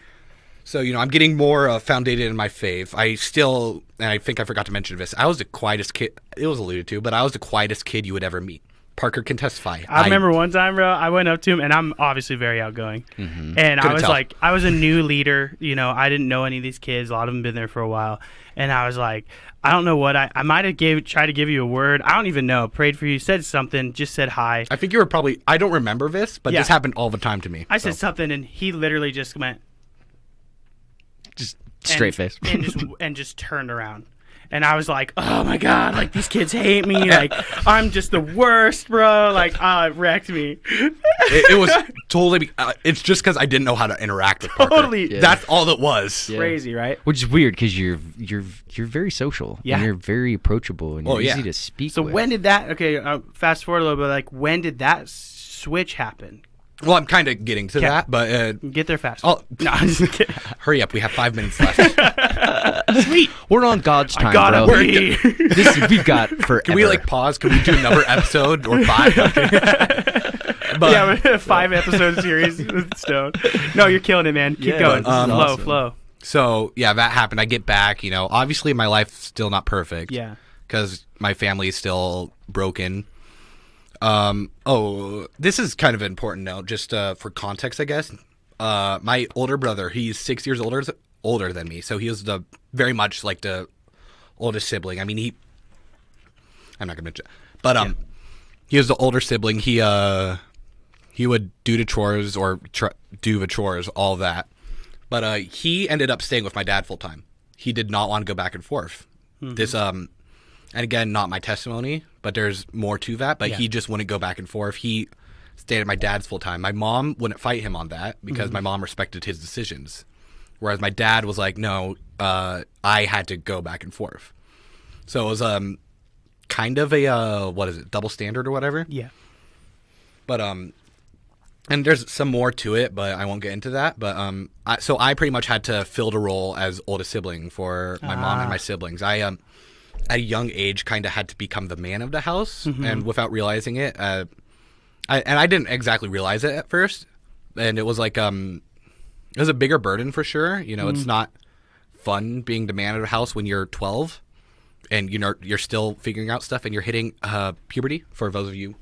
So, I'm getting more founded in my faith. I think I forgot to mention this, I was the quietest kid, it was alluded to, but I was the quietest kid you would ever meet. Parker can testify. I remember one time, bro, I went up to him, and I'm obviously very outgoing. Mm-hmm. And Couldn't I was tell. like, I was a new leader. I didn't know any of these kids. A lot of them been there for a while. And I was like, I don't know what I might have tried to give you a word. I don't even know. Prayed for you, said something, just said hi. I think you were probably, I don't remember this, but Yeah. this happened all the time to me. I said something, and he literally just went, Just straight face. and just turned around. And I was like, oh my God, like these kids hate me. Like I'm just the worst, bro. Like, it wrecked me. It was totally, it's just because I didn't know how to interact with Parker. Totally. Yeah. That's all it was. Yeah. Crazy, right? Which is weird because you're very social. Yeah. And you're very approachable and you're yeah. easy to speak So with. when did that, fast forward a little bit, like when did that switch happen? Well, I'm kind of getting to that, but Get there fast. Oh. No, I'm just kidding. hurry up. We have 5 minutes left. Sweet. We're on God's time, I gotta bro. be. We've got forever. Can we pause? Can we do another episode or 5? Okay. But Yeah, we're a 5-episode series with Stone. No, you're killing it, man. Keep Yeah, going. this is awesome. Flow. so yeah, that happened. I get back. Obviously my life's still not perfect. Yeah. Because my family is still broken. This is kind of an important note, just for context, I guess. My older brother, he's 6 years older than me, so he was very much like the oldest sibling. I mean, I'm not gonna mention, but he was the older sibling. He would do the chores or do the chores, all that. But he ended up staying with my dad full time. He did not want to go back and forth. This and again, not my testimony, but there's more to that. But he just wouldn't go back and forth. He stayed at my dad's full time. My mom wouldn't fight him on that because my mom respected his decisions. Whereas my dad was like, no, I had to go back and forth. So it was kind of a, double standard or whatever? Yeah. But, and there's some more to it, but I won't get into that. But so I pretty much had to fill the role as oldest sibling for my mom and my siblings. I at a young age kind of had to become the man of the house, and without realizing it, I didn't exactly realize it at first, and it was like it was a bigger burden for sure. It's not fun being the man of the house when you're 12, and you're still figuring out stuff, and you're hitting puberty. For those of you,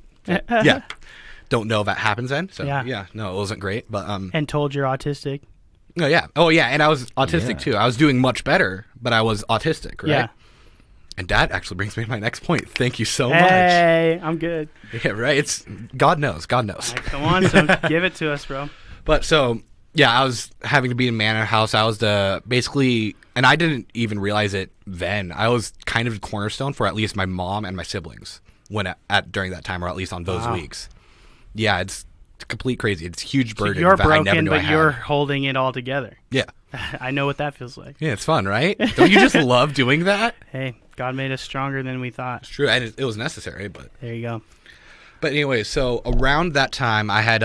don't know that happens then. So no, it wasn't great, but And told you're autistic. oh yeah, and I was autistic too. I was doing much better, but I was autistic, right? Yeah. And that actually brings me to my next point. Thank you so much. Hey, I'm good. Yeah, right. It's God knows. God knows. All right, come on, so give it to us, bro. But so yeah, I was having to be in man of the house. I was basically, and I didn't even realize it then. I was kind of the cornerstone for at least my mom and my siblings during that time, or at least on those weeks. Yeah, it's complete crazy. It's a huge burden. So you're that I never broken, knew I but had. you're holding it all together. Yeah. I know what that feels like. Yeah, it's fun, right? Don't you just love doing that? Hey, God made us stronger than we thought. It's true, and it was necessary, but. There you go. But anyway, so around that time, I had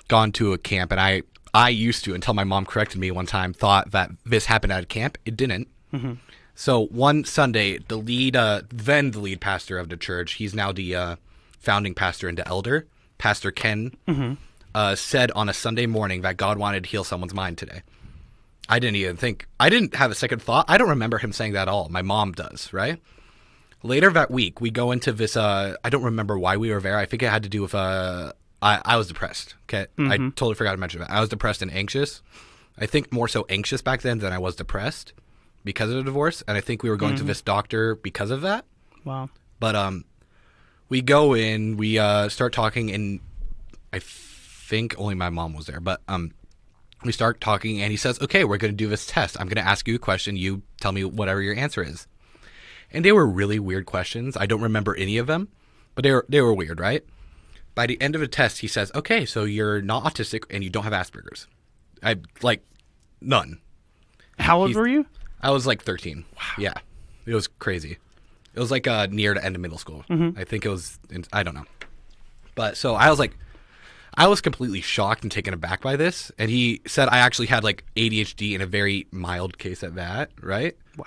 gone to a camp, and I I used to, until my mom corrected me one time, thought that this happened at a camp. It didn't. Mm-hmm. So one Sunday, the lead pastor of the church, he's now the founding pastor and the elder, Pastor Ken, said on a Sunday morning that God wanted to heal someone's mind today. I didn't have a second thought. I don't remember him saying that at all. My mom does, right? Later that week, we go into this, I don't remember why we were there. I think it had to do with, I was depressed, okay? I totally forgot to mention that. I was depressed and anxious. I think more so anxious back then than I was depressed because of the divorce. And I think we were going to this doctor because of that. Wow. But we go in, we start talking, and I think only my mom was there. But we start talking, and he says, okay, we're going to do this test. I'm going to ask you a question. You tell me whatever your answer is. And they were really weird questions. I don't remember any of them, but they were weird, right? By the end of the test, he says, okay, so you're not autistic and you don't have Asperger's. None. How old were you? I was like 13. Wow. Yeah. It was crazy. It was like near the end of middle school. I think it was, I don't know. But so I was completely shocked and taken aback by this. And he said I actually had like ADHD in a very mild case at that, right? Wow.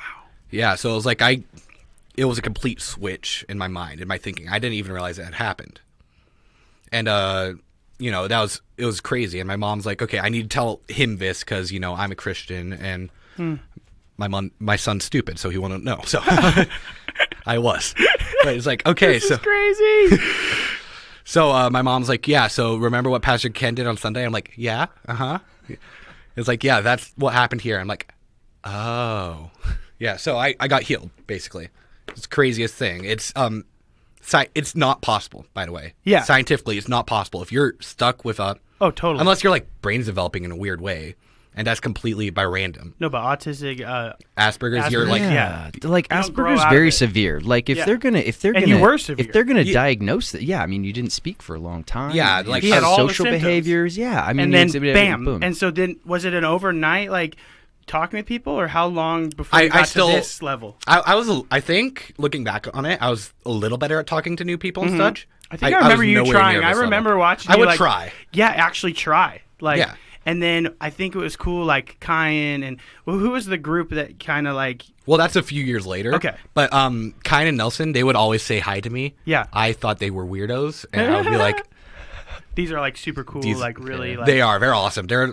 Yeah, so it was like it was a complete switch in my mind, in my thinking. I didn't even realize it had happened. And, it was crazy. And my mom's like, okay, I need to tell him this because, I'm a Christian and my son's stupid, so he won't know. So I was. But it's like, okay. This is crazy. So my mom's like, yeah, so remember what Pastor Ken did on Sunday? I'm like, yeah, It's like, yeah, that's what happened here. I'm like, oh. Yeah, so I got healed, basically. It's the craziest thing. It's not possible, by the way. Yeah. Scientifically, it's not possible. If you're stuck with oh, totally. Unless your brain's developing in a weird way, and that's completely by random. No, but autistic Asperger's, you're like like Asperger's very severe. Like if they're gonna you were severe. if they're gonna diaggnose it, I mean you didn't speak for a long time. Yeah, like he had all social the symptoms. behaviors. Yeah, I mean, and then bam. Boom. And so then was it an overnight talking to people, or how long before you got to this level? I think looking back on it, I was a little better at talking to new people and such. I think I remember you trying. I remember watching you. I would try. Yeah, actually try. And then I think it was cool, Kyan and who was the group that kind of Well, that's a few years later. Okay. But Kyan and Nelson, they would always say hi to me. Yeah. I thought they were weirdos, and I would be like, these are super cool, really. They are. They're awesome. They're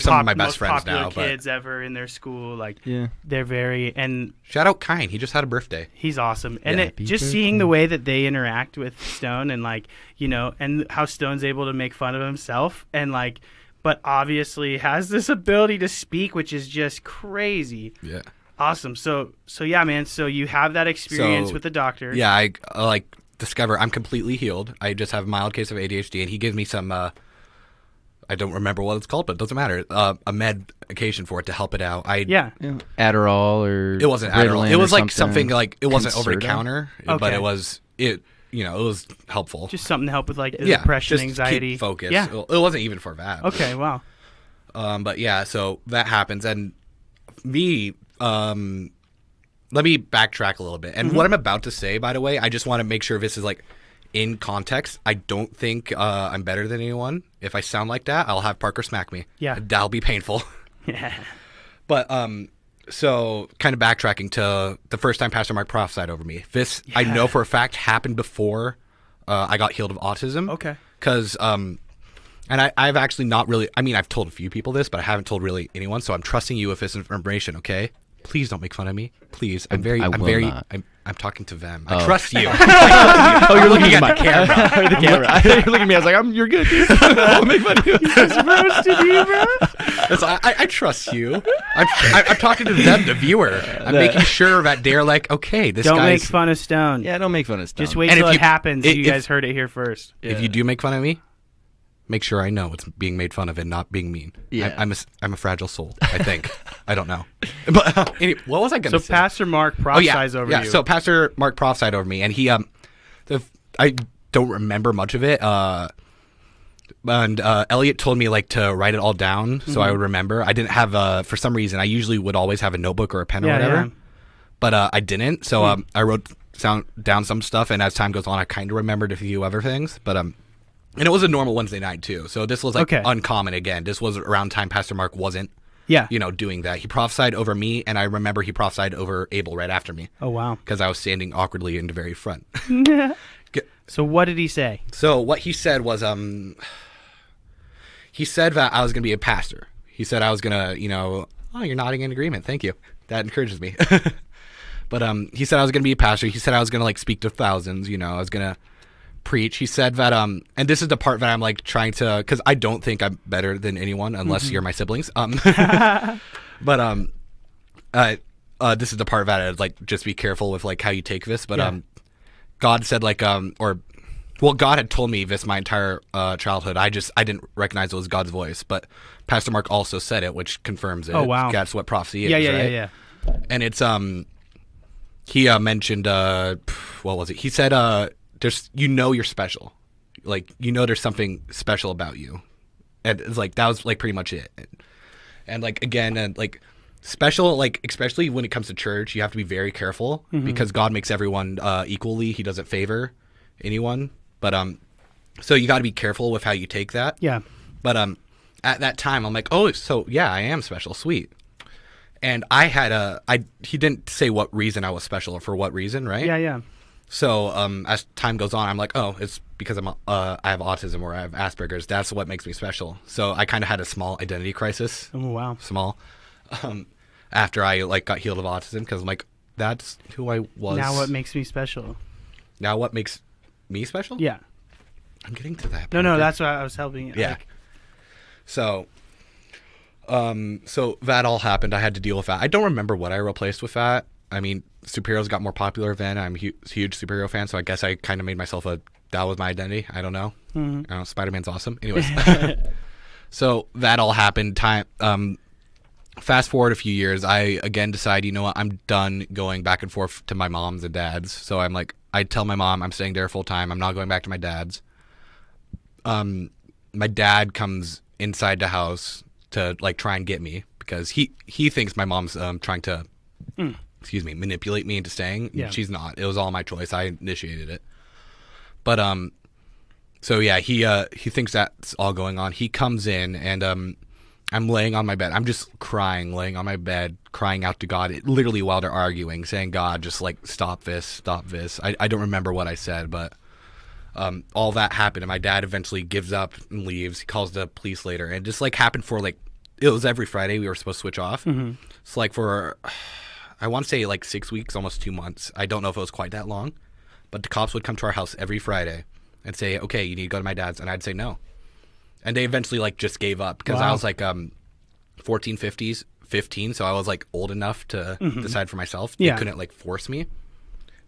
some of my best friends now. Most popular kids ever in their school. Yeah. They're very and shout out Kyan. He just had a birthday. He's awesome. And seeing the way that they interact with Stone and and how Stone's able to make fun of himself and but obviously has this ability to speak, which is just crazy. Yeah. Awesome. So yeah, man. So you have that experience with the doctor. Yeah, I discover I'm completely healed. I just have a mild case of ADHD, and he gives me some I don't remember what it's called, but it doesn't matter. A medication for it to help it out. Adderall or it wasn't Adderall. It was something it wasn't Concerta? over the counter, but it was it was helpful. Just something to help with depression, anxiety, keep focus. Yeah, it wasn't even for that. Okay, wow. But yeah, so that happens, and me. Let me backtrack a little bit. And what I'm about to say, by the way, I just want to make sure this is in context. I don't think I'm better than anyone. If I sound like that, I'll have Parker smack me. Yeah, that'll be painful. Yeah. But so kind of backtracking to the first time Pastor Mark prophesied over me. This I know for a fact happened before I got healed of autism. Okay. Because and I've actually not really. I mean, I've told a few people this, but I haven't told really anyone. So I'm trusting you with this information. Okay. Please don't make fun of me. Please. I'm talking to them. I trust you. Oh, you're looking at my camera. The camera. You're looking at me. I was like, you're good, dude. I'll make fun of you. Just roasted you, bro. I trust you. I'm talking to them, the viewer. I'm making sure that they're okay, this don't guy's... make fun of Stone. Yeah, don't make fun of Stone. Just wait till it happens. You guys heard it here first. If you do make fun of me, make sure I know it's being made fun of and not being mean. Yeah. I'm a fragile soul, I think. I don't know. But anyway, what was I going to say? So Pastor Mark prophesied over you. Yeah, so Pastor Mark prophesied over me, and he I don't remember much of it. And Elliot told me to write it all down so I would remember. I didn't have for some reason I usually would always have a notebook or a pen or whatever. But I didn't. So I wrote down some stuff, and as time goes on I kind of remembered a few other things, but And it was a normal Wednesday night too. So this was like Okay. uncommon again. This was around time Pastor Mark wasn't, Yeah. doing that. He prophesied over me, and I remember he prophesied over Abel right after me Oh, wow. because I was standing awkwardly in the very front. So what did he say? So what he said was, he said that I was going to be a pastor. He said I was going to, oh, you're nodding in agreement. Thank you. That encourages me. But he said I was going to be a pastor. He said I was going to like speak to thousands, I was going to preach. He said that, and this is the part that I'm like trying to, because I don't think I'm better than anyone unless you're my siblings. But this is the part that I'd like just be careful with like how you take this. But God said like God had told me this my entire childhood. I didn't recognize it was God's voice, but Pastor Mark also said it, which confirms it. Oh, wow. That's what prophecy is. Yeah. right? Yeah. And it's he mentioned what was it? He said there's you're special, like there's something special about you, and it's like that was like pretty much it. And like again, like special, like especially when it comes to church, you have to be very careful because God makes everyone equally. He doesn't favor anyone, but so you got to be careful with how you take that. Yeah. But at that time, I'm like, oh, so yeah, I am special, sweet. And I had he didn't say what reason I was special or for what reason, right? Yeah. So as time goes on, I'm like, oh, it's because I have autism or I have aspergers. That's what makes me special. So I kind of had a small identity crisis. Oh, wow. Small. After I like got healed of autism, because I'm like, that's who I was. Now what makes me special? Now what makes me special? Yeah. I'm getting to that. No, part. that's what I was helping. Yeah. So that all happened. I had to deal with that. I don't remember what I replaced with that. I mean, superheroes got more popular then. I'm a huge superhero fan, so I guess I kind of made myself that was my identity. I don't know. I don't know. Spider-Man's awesome. Anyways. So that all happened. Fast forward a few years, I again decide, you know what, I'm done going back and forth to my mom's and dad's. So I'm like, I tell my mom I'm staying there full time. I'm not going back to my dad's. My dad comes inside the house to like try and get me because he thinks my mom's trying to manipulate me into staying. Yeah. She's not. It was all my choice. I initiated it. But so yeah, he thinks that's all going on. He comes in and I'm laying on my bed. I'm just crying, laying on my bed, crying out to God, literally while they're arguing, saying, God, just like stop this, stop this. I don't remember what I said, but all that happened, and my dad eventually gives up and leaves. He calls the police later, and it just like happened for like, it was every Friday we were supposed to switch off. It's like for, I want to say like 6 weeks, almost 2 months. I don't know if it was quite that long, but the cops would come to our house every Friday and say, okay, you need to go to my dad's, and I'd say no. And they eventually like just gave up because I was like 14, 15, so I was like old enough to decide for myself. They couldn't like force me.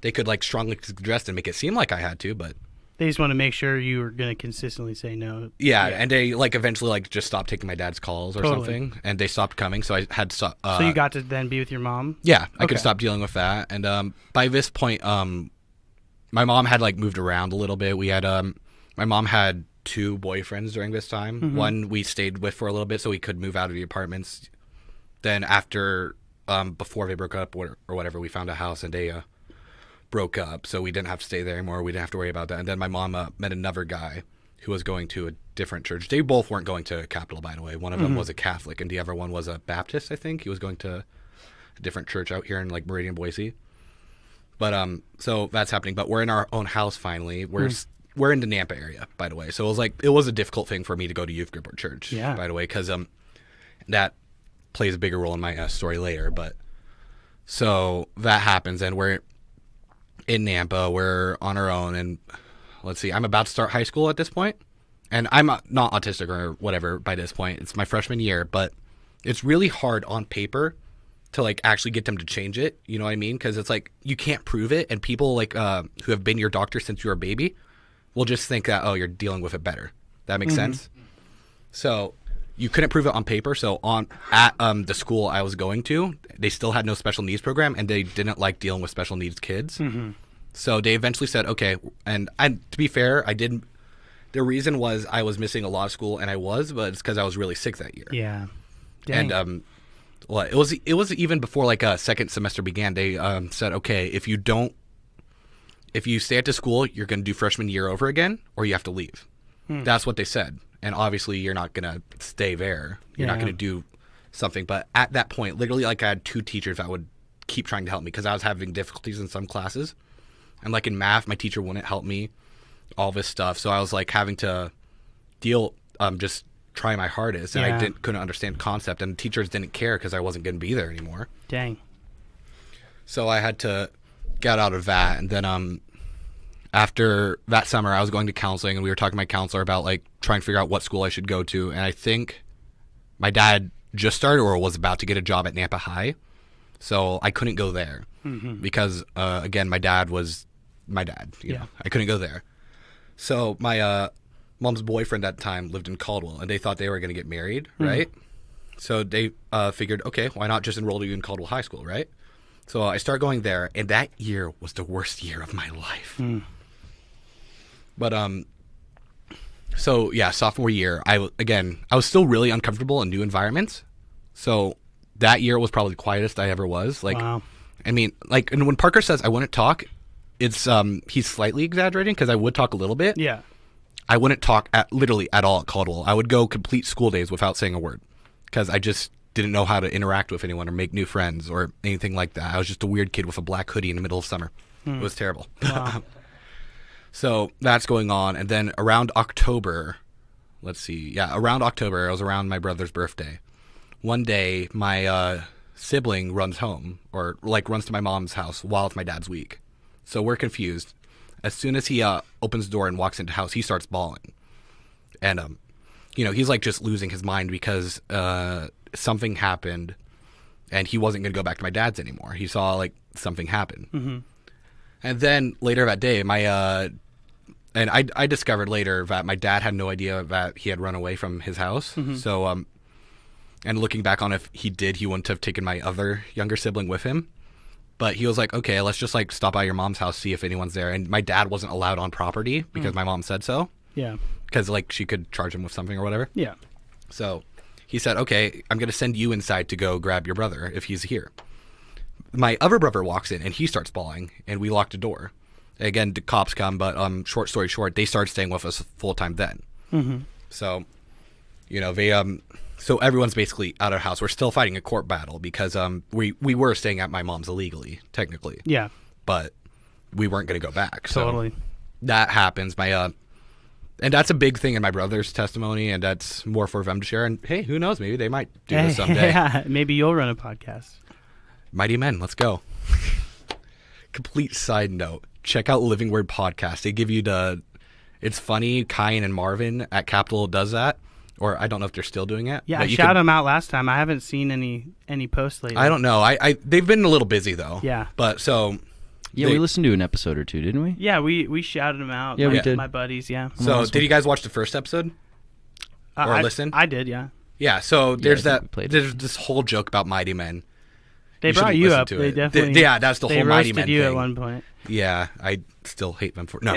They could like strongly suggest and make it seem like I had to, but They just want to make sure you were going to consistently say no. yeah, and they like eventually like just stopped taking my dad's calls or something, and they stopped coming, so I had to stop. So you got to then be with your mom? Yeah, I could stop dealing with that, and by this point, my mom had like moved around a little bit. We had my mom had 2 boyfriends during this time. One we stayed with for a little bit so we could move out of the apartments. Then after, before they broke up or whatever, we found a house and they broke up, so we didn't have to stay there anymore. We didn't have to worry about that. And then my mom met another guy who was going to a different church. They both weren't going to Capital, by the way. One of them was a Catholic, and the other one was a Baptist, I think. He was going to a different church out here in like Meridian, Boise. But so that's happening. But we're in our own house finally. We're in the Nampa area, by the way. So it was a difficult thing for me to go to youth group or church, by the way, because that plays a bigger role in my story later. But so that happens, and we're in Nampa. We're on our own, and let's see, I'm about to start high school at this point, and I'm not autistic or whatever by this point. It's my freshman year, but it's really hard on paper to like actually get them to change it. You know what I mean? Because it's like you can't prove it, and people like who have been your doctor since you were a baby will just think that, oh, you're dealing with it better. That makes sense? So you couldn't prove it on paper. So at the school I was going to, they still had no special needs program, and they didn't like dealing with special needs kids. So they eventually said, okay, and to be fair, I didn't. The reason was I was missing a lot of school, and but it's because I was really sick that year. Yeah. Dang. And well, it was even before like a second semester began. They said, okay, if you stay at the school, you're going to do freshman year over again, or you have to leave. That's what they said. And obviously you're not going to stay there. You're not Yeah. going to do something. But at that point, literally, like, I had 2 teachers that would keep trying to help me because I was having difficulties in some classes. And like in math, my teacher wouldn't help me, all this stuff. So I was like having to deal, just try my hardest. And Yeah. couldn't understand concept. And teachers didn't care because I wasn't going to be there anymore. Dang. So I had to get out of that. And then after that summer, I was going to counseling, and we were talking to my counselor about like trying to figure out what school I should go to. And I think my dad just started or was about to get a job at Nampa High. So I couldn't go there because, again, my dad was my dad. You know, I couldn't go there. So my mom's boyfriend at the time lived in Caldwell, and they thought they were going to get married, right? So they figured, okay, why not just enroll you in Caldwell High School, right? So I started going there, and that year was the worst year of my life. But so yeah, sophomore year, I was still really uncomfortable in new environments. So that year was probably the quietest I ever was. Like, Wow. I mean, like, and when Parker says I wouldn't talk, it's he's slightly exaggerating because I would talk a little bit. Yeah. I wouldn't talk literally at all at Caldwell. I would go complete school days without saying a word because I just didn't know how to interact with anyone or make new friends or anything like that. I was just a weird kid with a black hoodie in the middle of summer. It was terrible. Wow. So that's going on. And then around October, around October, I was around my brother's birthday. One day, my sibling runs home or like runs to my mom's house while it's my dad's week. So we're confused. As soon as he opens the door and walks into the house, he starts bawling. And, he's like just losing his mind because something happened and he wasn't going to go back to my dad's anymore. He saw like something happen. And then later that day, I discovered later that my dad had no idea that he had run away from his house. So, and looking back on if he did, he wouldn't have taken my other younger sibling with him. But he was like, okay, let's just like stop by your mom's house, see if anyone's there. And my dad wasn't allowed on property because my mom said so. Yeah. Because like she could charge him with something or whatever. Yeah. So he said, okay, I'm going to send you inside to go grab your brother if he's here. My other brother walks in and he starts bawling and we locked the door. Again, the cops come, but short story short, they started staying with us full time then. So, so everyone's basically out of the house. We're still fighting a court battle because we were staying at my mom's illegally, technically. Yeah. But we weren't going to go back. Totally. So that happens. And that's a big thing in my brother's testimony, and that's more for them to share. And hey, who knows? Maybe they might do this someday. Yeah. Maybe you'll run a podcast. Mighty Men, let's go. Complete side note. Check out Living Word Podcast. They give you it's funny, Kyan and Marvin at Capitol does that. Or I don't know if they're still doing it. Yeah, I shouted them out last time. I haven't seen any posts lately. I don't know. They've been a little busy though. Yeah. But so Yeah, we listened to an episode or two, didn't we? Yeah, we shouted them out. Yeah, we did. My buddies, yeah. So did you guys watch the first episode? Or listen? I did, yeah. Yeah, so there's I think we played there's this whole joke about Mighty Men. They brought should you listen up. to They it. definitely. Yeah, that's the whole Mighty Men They roasted you thing. at one point. Yeah, I still hate them for no.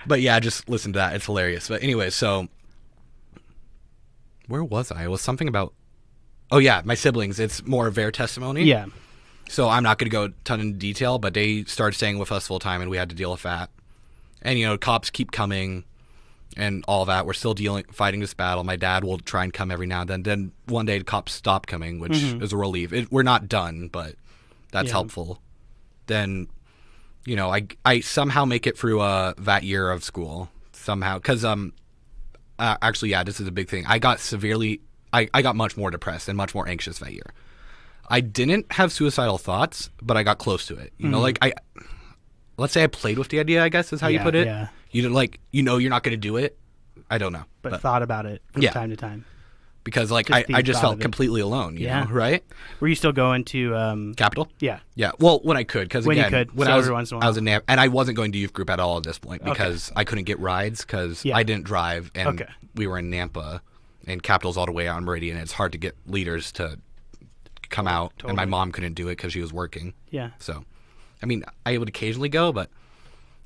But yeah, just listen to that. It's hilarious. But anyway, so where was I? It was something about oh yeah, my siblings. It's more of their testimony. Yeah. So I'm not going to go a ton in detail, but they started staying with us full time, and we had to deal with that. And cops keep coming, and all that. We're still fighting this battle. My dad will try and come every now and then. Then one day the cops stop coming, which is a relief. We're not done, but that's helpful. Then, I somehow make it through that year of school somehow because actually, yeah, this is a big thing. I got much more depressed and much more anxious that year. I didn't have suicidal thoughts, but I got close to it. Let's say I played with the idea, I guess is how you put it. Yeah. You didn't you're not going to do it. I don't know. But thought about it from time to time. Because I just thought felt of it. completely alone, you know, right? Were you still going to Capital? Yeah. Yeah. Well, when I could, because When you again, could, when so I was every once in a I was while. in and I wasn't going to youth group at all at this point because I couldn't get rides because I didn't drive and we were in Nampa and Capital's all the way out in Meridian. And it's hard to get leaders to come out, and my mom couldn't do it because she was working. Yeah. So, I mean, I would occasionally go, but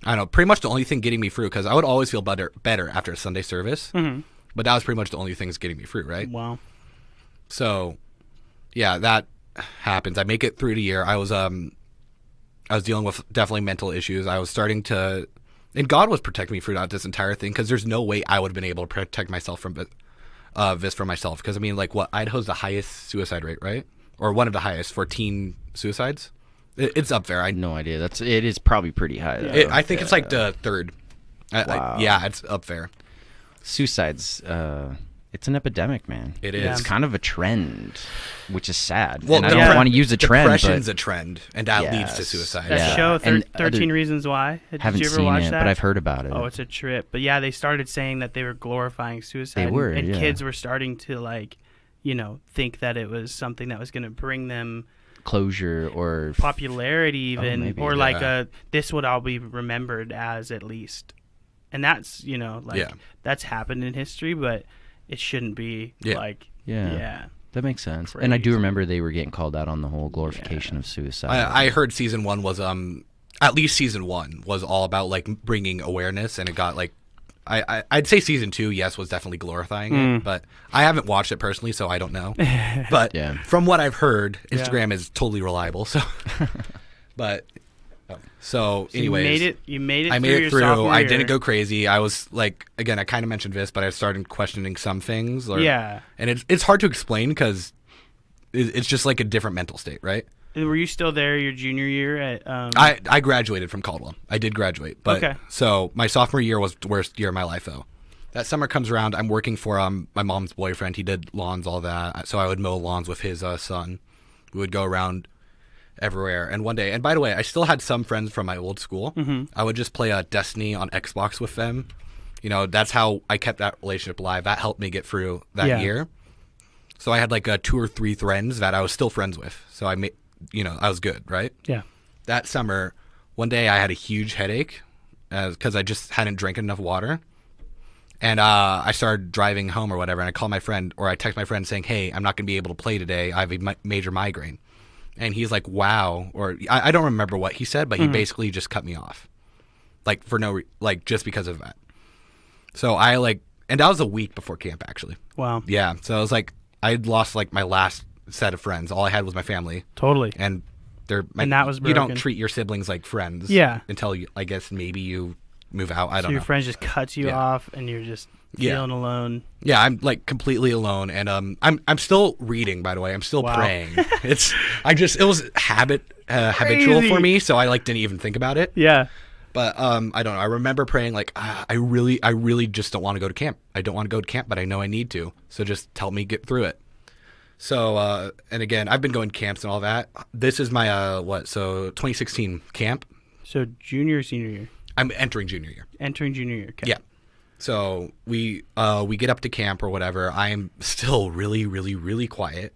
I don't know. Pretty much the only thing getting me through, because I would always feel better after a Sunday service. But that was pretty much the only thing that's getting me through, right? Wow. So, yeah, that happens. I make it through the year. I was dealing with definitely mental issues. I was starting to And God was protecting me throughout this entire thing because there's no way I would have been able to protect myself from this for myself. Because, I mean, like, what? Idaho's the highest suicide rate, right? Or one of the highest for teen suicides. It's up there. I have no idea. It is probably pretty high, though. I think it's like the third. Wow. Yeah, it's up there. Suicides, it's an epidemic, man. It is. It's kind of a trend, which is sad. Well, and I don't want to use a trend, depression's but a trend, and that leads to Yes. suicide. That Yeah. show, And 13 Reasons Why. Did haven't you ever seen watch it, that? but I've heard about it. Oh, it's a trip. But yeah, they started saying that they were glorifying suicide. They were, and yeah. kids were starting to, like, think that it was something that was going to bring them Closure or popularity even, maybe, or like yeah. this would all be remembered as, at least. And that's, that's happened in history, but it shouldn't be like, Yeah. That makes sense. And I do Crazy. remember they were getting called out on the whole glorification of suicide. I heard season 1 was at least season 1 was all about like bringing awareness, and it got like I'd say season 2 was definitely glorifying it, but I haven't watched it personally, so I don't know. But Yeah. from what I've heard, Instagram is totally reliable. So, but so anyways, you made it. I through made it your through. sophomore I year. didn't go crazy. I was like, again, I kind of mentioned this, but I started questioning some things. Yeah. And it's hard to explain because it's just like a different mental state, right? And were you still there your junior year at? I graduated from Caldwell. I did graduate, but Okay. So my sophomore year was the worst year of my life, though. That summer comes around, I'm working for my mom's boyfriend. He did lawns, all that. So I would mow lawns with his son. We would go around everywhere. And one day, and by the way, I still had some friends from my old school. Mm-hmm. I would just play Destiny on Xbox with them. That's how I kept that relationship alive. That helped me get through that year. So I had like 2 or 3 friends that I was still friends with. So I made, I was good, right? Yeah. That summer, one day I had a huge headache because I just hadn't drank enough water. And I started driving home or whatever, and I called my friend, or I text my friend saying, hey, I'm not going to be able to play today. I have a major migraine. And he's like, wow. Or I don't remember what he said, but he basically just cut me off. Like, for just because of that. So and that was a week before camp, actually. Wow. Yeah. So I was like, I'd lost like my last set of friends. All I had was my family. Totally. And And that was you don't broken. treat your siblings like friends. Yeah. Until I guess maybe you move out. I So don't your know. friends just cut you Yeah. off, and you're just feeling alone. Yeah, I'm like completely alone, and I'm still reading. By the way, I'm still Wow. praying. It was habitual for me, so I didn't even think about it. Yeah. But I don't know. I remember praying like, I really just don't want to go to camp. I don't want to go to camp, but I know I need to. So just help me get through it. So and again, I've been going to camps and all that. This is my 2016 camp. So junior, senior year, I'm entering junior year. entering junior year. Okay. Yeah. So we get up to camp or whatever. I'm still really, really, really quiet.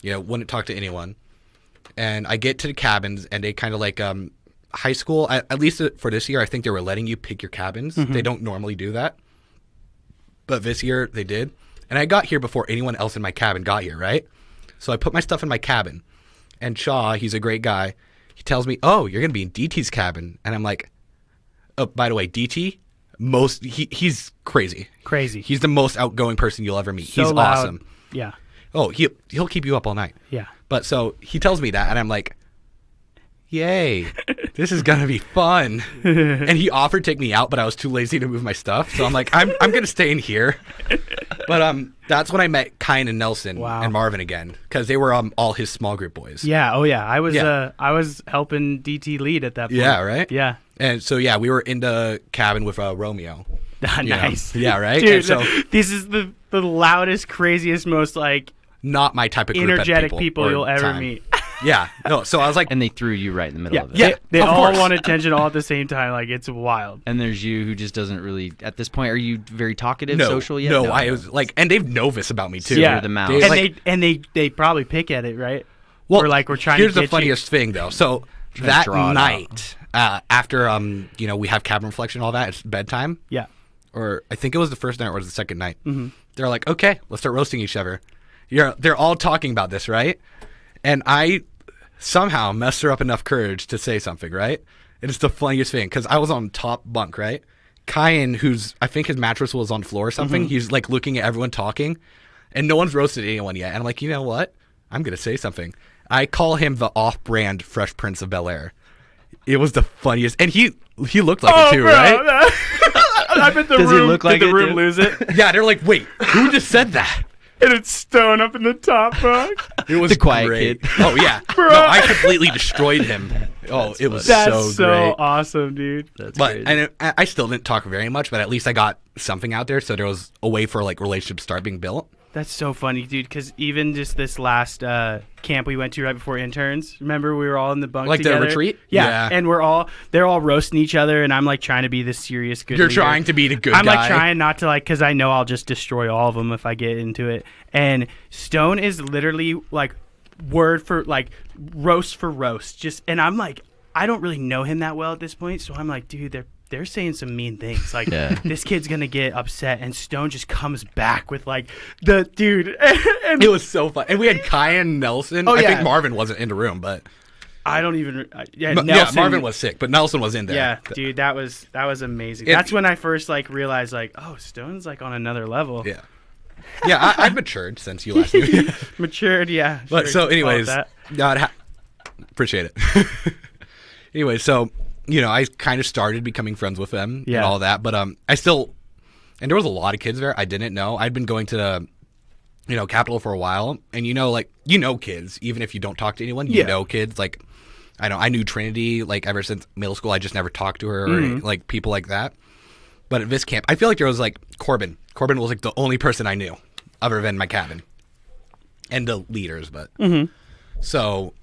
Wouldn't talk to anyone. And I get to the cabins, and they kind of like high school. At least for this year, I think they were letting you pick your cabins. They don't normally do that, but this year they did. And I got here before anyone else in my cabin got here, right? So I put my stuff in my cabin, and Shaw, he's a great guy. He tells me, "Oh, you're gonna be in DT's cabin," and I'm like, "Oh, by the way, DT." He's crazy. Crazy. He's the most outgoing person you'll ever meet. So He's loud. awesome. Yeah. Oh, he'll keep you up all night. Yeah. But so he tells me that, and I'm like, yay, this is gonna be fun. And he offered to take me out, but I was too lazy to move my stuff. So I'm like, I'm gonna stay in here. But that's when I met Kyan and Nelson and Marvin again, because they were all his small group boys. Yeah. Oh yeah. I was Yeah. I was helping DT lead at that point. Yeah, right? Yeah. And so we were in the cabin with Romeo. Nice. Yeah, right? Dude, And so this is the loudest, craziest, most not my type of group energetic at people or you'll ever time. meet. Yeah. No. So I was like, and they threw you right in the middle Yeah. of it. Yeah. They of all course. want attention all at the same time. Like, it's wild. And there's you who just doesn't really, at this point, are you very talkative, no, social yet? No, I was like, and they've know this about me too. Yeah. You're the mouse. They, And like, they probably pick at it, right? well, Or like, we're trying here's to the get funniest thing though. So Trying to that draw it night, after we have cabin reflection, all that, it's bedtime. Yeah. Or I think it was the first night or it was the second night. Mm-hmm. They're like, okay, let's start roasting each other. They're all talking about this, right? And I somehow muster up enough courage to say something, right? And it's the funniest thing because I was on top bunk, right? Kyan, I think his mattress was on the floor or something, he's like looking at everyone talking, and no one's roasted anyone yet. And I'm like, you know what? I'm going to say something. I call him the off-brand Fresh Prince of Bel-Air. It was the funniest, and he looked like it too, bro, right? I bet the Does he room, look like did the it, room too? lose it? Yeah, they're like, wait, who just said that? And it's Stone up in the top, bro. It was The quiet great. kid. Oh yeah, Bro. no, I completely destroyed him. Oh, it was That's so great. awesome, dude. That's But crazy. and I still didn't talk very much, but at least I got something out there, so there was a way for like relationships to start being built. That's so funny, dude, because even just this last camp we went to right before interns, remember we were all in the bunk Like the together? retreat? Yeah. Yeah. And they're all roasting each other, and I'm like trying to be this serious good You're leader. trying to be the good I'm guy. like trying not to like, because I know I'll just destroy all of them if I get into it. And Stone is literally like word for like roast for roast. Just, and I'm like, I don't really know him that well at this point, so I'm like, dude, they're saying some mean things. Like, Yeah. this kid's gonna get upset, and Stone just comes back with like the dude. And It was so fun, and we had Kai and Nelson. Oh, I yeah. think Marvin wasn't in the room, but I don't even. Yeah, yeah, Nelson, Marvin was sick, but Nelson was in there. Yeah, dude, that was amazing. It- That's when I first like realized like, oh, Stone's like on another level. Yeah. Yeah, I've matured since you last knew me. Matured, yeah. But sure, so, call it anyways, that. God, appreciate it. Anyway, so I kind of started becoming friends with them Yeah. and all that, but I still, and there was a lot of kids there I didn't know. I'd been going to the, Capitol for a while, and kids, even if you don't talk to anyone, you Yeah. know kids. Like, I knew Trinity like ever since middle school. I just never talked to her or like people like that. But at this camp, I feel like there was like Corbin. Corbin was like the only person I knew other than my cabin and the leaders. But so,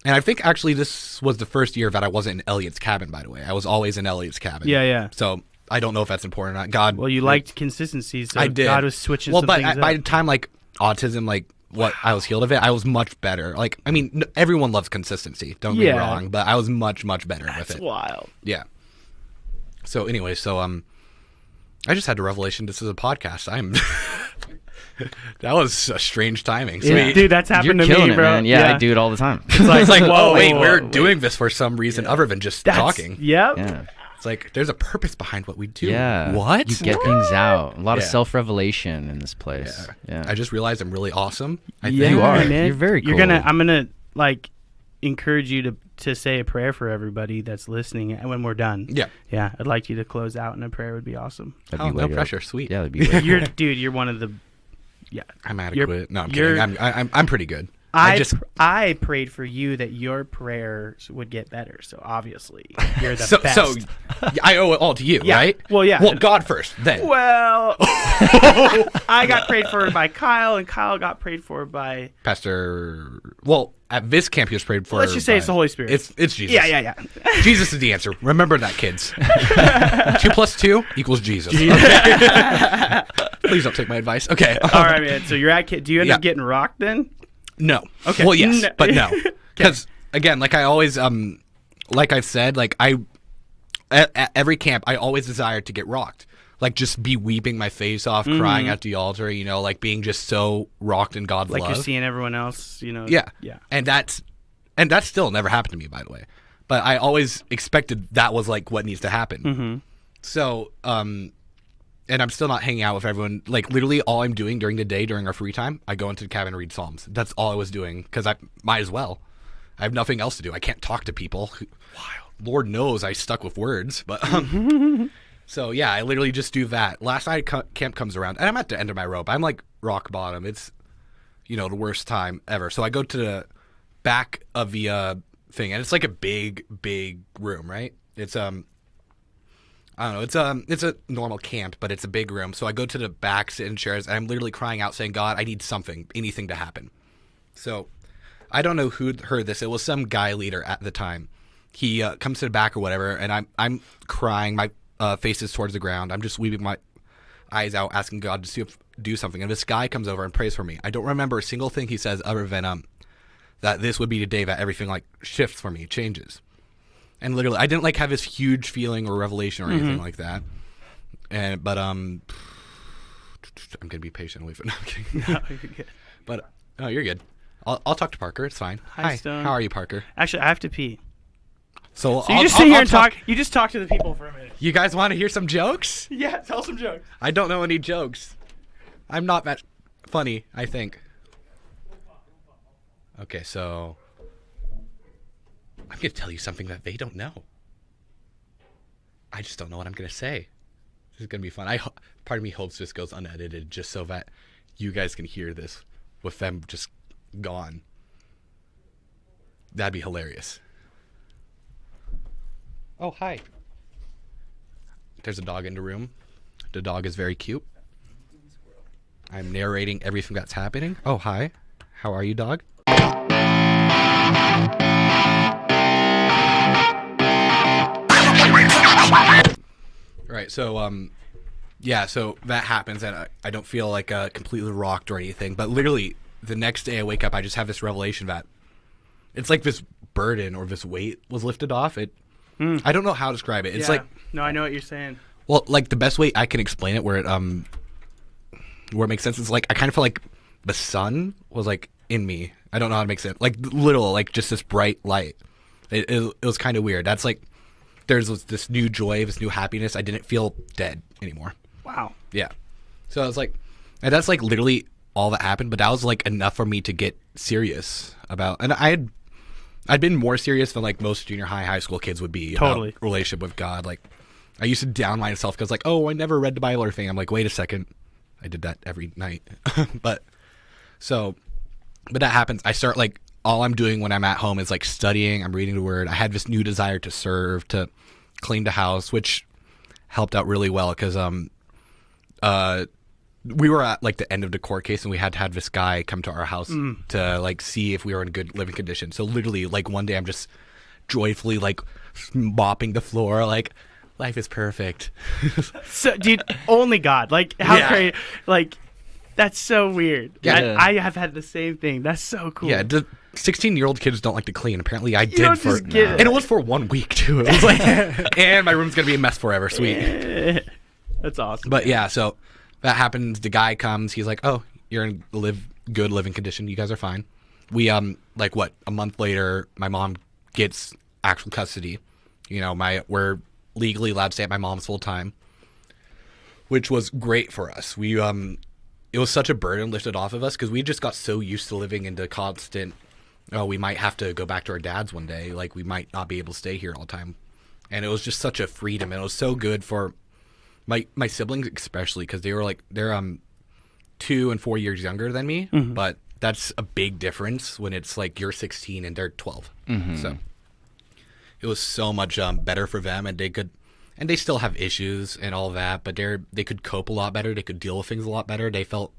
and I think actually this was the first year that I wasn't in Elliot's cabin. By the way, I was always in Elliot's cabin. Yeah, yeah. So I don't know if that's important or not. God, Well, you liked consistency, so I did. God was switching well, some but things by up. the time like autism, like what I was healed of it, I was much better. Like, I mean, everyone loves consistency. Don't get me Yeah. wrong, but I was much better with That's it. wild. Yeah. So anyway, I just had a revelation. This is a podcast. That was a strange timing. So Yeah. Dude, that's You're happened to killing me, it, bro. man. Yeah, I do it all the time. It's like, it's like, whoa, wait, whoa, we're wait. doing this for some reason other than just talking. Yep. Yeah. It's like there's a purpose behind what we do. Yeah. What? You get things out. A lot of Yeah. self-revelation in this place. Yeah. I just realized I'm really awesome. I Yeah, think. You are. man. You're very cool. I'm gonna like encourage you to say a prayer for everybody that's listening when we're done. Yeah. Yeah, I'd like you to close out in a prayer. Would be awesome. That'd Oh, be no way dope. pressure. Sweet. Yeah, that'd be way You're one of the. Yeah, I'm You're- adequate. No, I'm you're- kidding. I'm pretty good. I prayed for you that your prayers would get better. So obviously you're the so best. I owe it all to you, Yeah. right? Well, yeah. Well, God first, then. Well, I got prayed for by Kyle, and Kyle got prayed for by. Pastor. Well, at this camp, he was prayed for. Let's just say by- it's the Holy Spirit. It's Jesus. Yeah. Jesus is the answer. Remember that, kids. 2 + 2 = Jesus. Okay. Please don't take my advice. Okay. All right, man. So you're at. Do you end Yeah. up getting rocked then? No. Okay. Well, yes, No. but no. Because again, like I always, like I've said, like at every camp, I always desired to get rocked. Like just be weeping my face off, crying at the altar. Like being just so rocked in God's Like love. you're seeing everyone else, Yeah. Yeah. And that still never happened to me, by the way. But I always expected that was like what needs to happen. Mm-hmm. So, and I'm still not hanging out with everyone. Like literally all I'm doing during the day, during our free time, I go into the cabin and read Psalms. That's all I was doing because I might as well. I have nothing else to do. I can't talk to people. Wild. Lord knows I stuck with words, but so yeah, I literally just do that. Last night camp comes around, and I'm at the end of my rope. I'm like rock bottom. It's the worst time ever. So I go to the back of the thing, and it's like a big room, right? It's I don't know. It's a normal camp, but it's a big room. So I go to the back, sit in chairs, and I'm literally crying out, saying, "God, I need anything to happen." So I don't know who heard this. It was some guy leader at the time. He comes to the back or whatever, and I'm crying. My face is towards the ground. I'm just weeping my eyes out, asking God to do something. And this guy comes over and prays for me. I don't remember a single thing he says other than that this would be the day that everything like shifts for me, changes. And literally, I didn't like have this huge feeling or revelation or anything like that. But I'm gonna be patient. Wait for no, I'm kidding. No, you're good. But no, you're good. I'll talk to Parker. It's fine. Hi, Stone. How are you, Parker? Actually, I have to pee. So So you just sit here and talk. You just talk to the people for a minute. You guys want to hear some jokes? Yeah, tell some jokes. I don't know any jokes. I'm not that funny, I think. Okay, so I'm going to tell you something that they don't know. I just don't know what I'm going to say. This is going to be fun. Part of me hopes this goes unedited just so that you guys can hear this with them just gone. That'd be hilarious. Oh, hi. There's a dog in the room. The dog is very cute. I'm narrating everything that's happening. Oh, hi. How are you, dog? Right, so, yeah, so that happens, and I don't feel like completely rocked or anything, but literally the next day I wake up, I just have this revelation that it's like this burden or this weight was lifted off. I don't know how to describe it. It's like... No, I know what you're saying. Well, like, the best way I can explain it where it makes sense is, like, I kind of feel like the sun was, like, in me. I don't know how to make sense. Like, little, like, just this bright light. It was kind of weird. That's, like, there's this new joy, this new happiness. I didn't feel dead anymore. Wow. Yeah. So I was like, and that's, like, literally all that happened, but that was, like, enough for me to get serious about, and I'd been more serious than, like, most junior high school kids would be Totally. about relationship with God. Like, I used to down myself because, like, oh, I never read the Bible or thing. I'm like, wait a second. I did that every night. But that happens. I start, like, all I'm doing when I'm at home is, like, studying. I'm reading the Word. I had this new desire to serve, to clean the house, which helped out really well because we were at, like, the end of the court case, and we had to have this guy come to our house to, like, see if we were in good living condition. So literally, like, one day I'm just joyfully, like, mopping the floor, like, life is perfect. So, dude, only God. Like, how Yeah. crazy. Like, that's so weird. Yeah. I have had the same thing. That's so cool. Yeah, the 16-year-old kids don't like to clean. Apparently, I did don't for, just get it. and it was for 1 week too. It was like, and my room's gonna be a mess forever. Sweet. That's awesome. But yeah, so that happens. The guy comes. He's like, "Oh, you're in good living condition. You guys are fine." We like what, a month later, my mom gets actual custody. You know, we're legally allowed to stay at my mom's full time, which was great for us. We it was such a burden lifted off of us because we just got so used to living in the constant, oh, we might have to go back to our dad's one day, like we might not be able to stay here all the time. And it was just such a freedom, and it was so good for my siblings especially because they're 2 and 4 years younger than me, but that's a big difference when it's like you're 16 and they're 12. So it was so much better for them, and they still have issues and all that, but they could cope a lot better. They could deal with things a lot better. They felt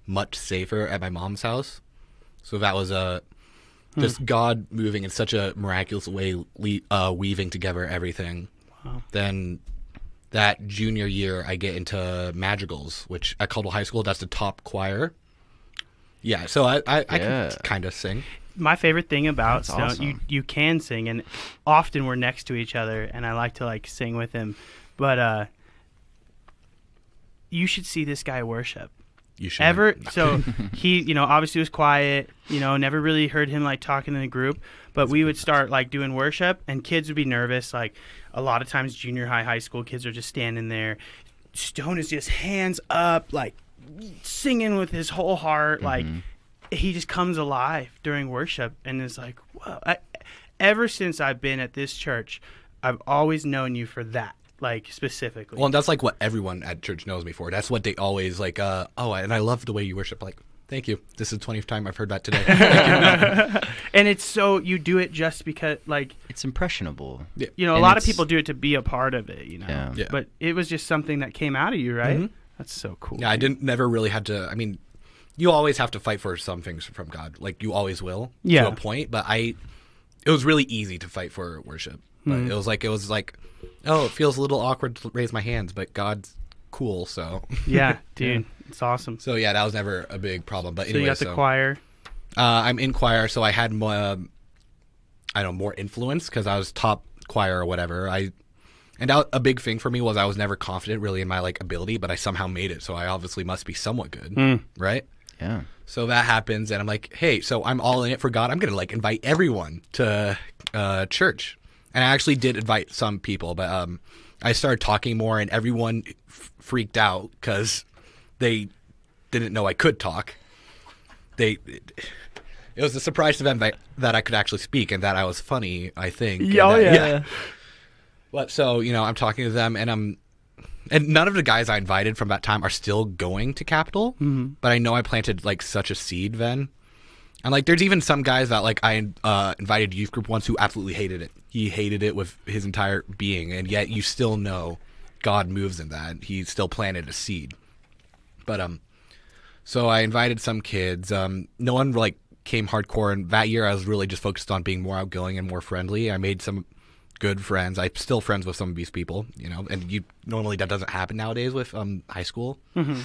much safer at my mom's house. So that was just God moving in such a miraculous way, weaving together everything. Wow. Then that junior year, I get into madrigals, which at Caldwell High School, that's the top choir. Yeah, so I can kind of sing. My favorite thing about That's Stone, awesome. you can sing, and often we're next to each other, and I like to, like, sing with him. But you should see this guy worship. You should. So he, obviously was quiet, never really heard him, like, talking in the group, but we would start, like, doing worship, and kids would be nervous. Like, a lot of times junior high school kids are just standing there. Stone is just hands up, like, singing with his whole heart. Like, he just comes alive during worship, and is like, whoa. Ever since I've been at this church, I've always known you for that. Like, specifically. Well, and that's like what everyone at church knows me for. That's what they always like, and I love the way you worship. Like, thank you. This is the 20th time I've heard that today. And it's so, you do it just because, like, It's impressionable. Yeah. a And lot of it's- people do it to be a part of it, Yeah. Yeah. But it was just something that came out of you, right? Mhm. That's so cool. Yeah, I never really had to. I mean, you always have to fight for some things from God. Like, you always will Yeah. to a point. But it was really easy to fight for worship. But it was like, oh, it feels a little awkward to raise my hands, but God's cool, so. Yeah, dude. It's awesome. So yeah, that was never a big problem. But So anyway, you got the choir. I'm in choir, so I had more, more influence because I was top choir or whatever. And a big thing for me was I was never confident really in my, like, ability, but I somehow made it, so I obviously must be somewhat good, right? Yeah. So that happens, and I'm like, hey, so I'm all in it for God. I'm gonna, like, invite everyone to church, and I actually did invite some people, but I started talking more, and everyone freaked out because they didn't know I could talk. It was a surprise to them that I could actually speak and that I was funny, I think. Yeah, and yeah. But so, I'm talking to them, and none of the guys I invited from that time are still going to Capitol, but I know I planted, like, such a seed then. And, like, there's even some guys that, like, I invited youth group once who absolutely hated it. He hated it with his entire being, and yet you still know God moves in that. He still planted a seed. But, so I invited some kids. No one, like, came hardcore, and that year I was really just focused on being more outgoing and more friendly. I made some good friends. I'm still friends with some of these people, and normally that doesn't happen nowadays with high school. Mm-hmm.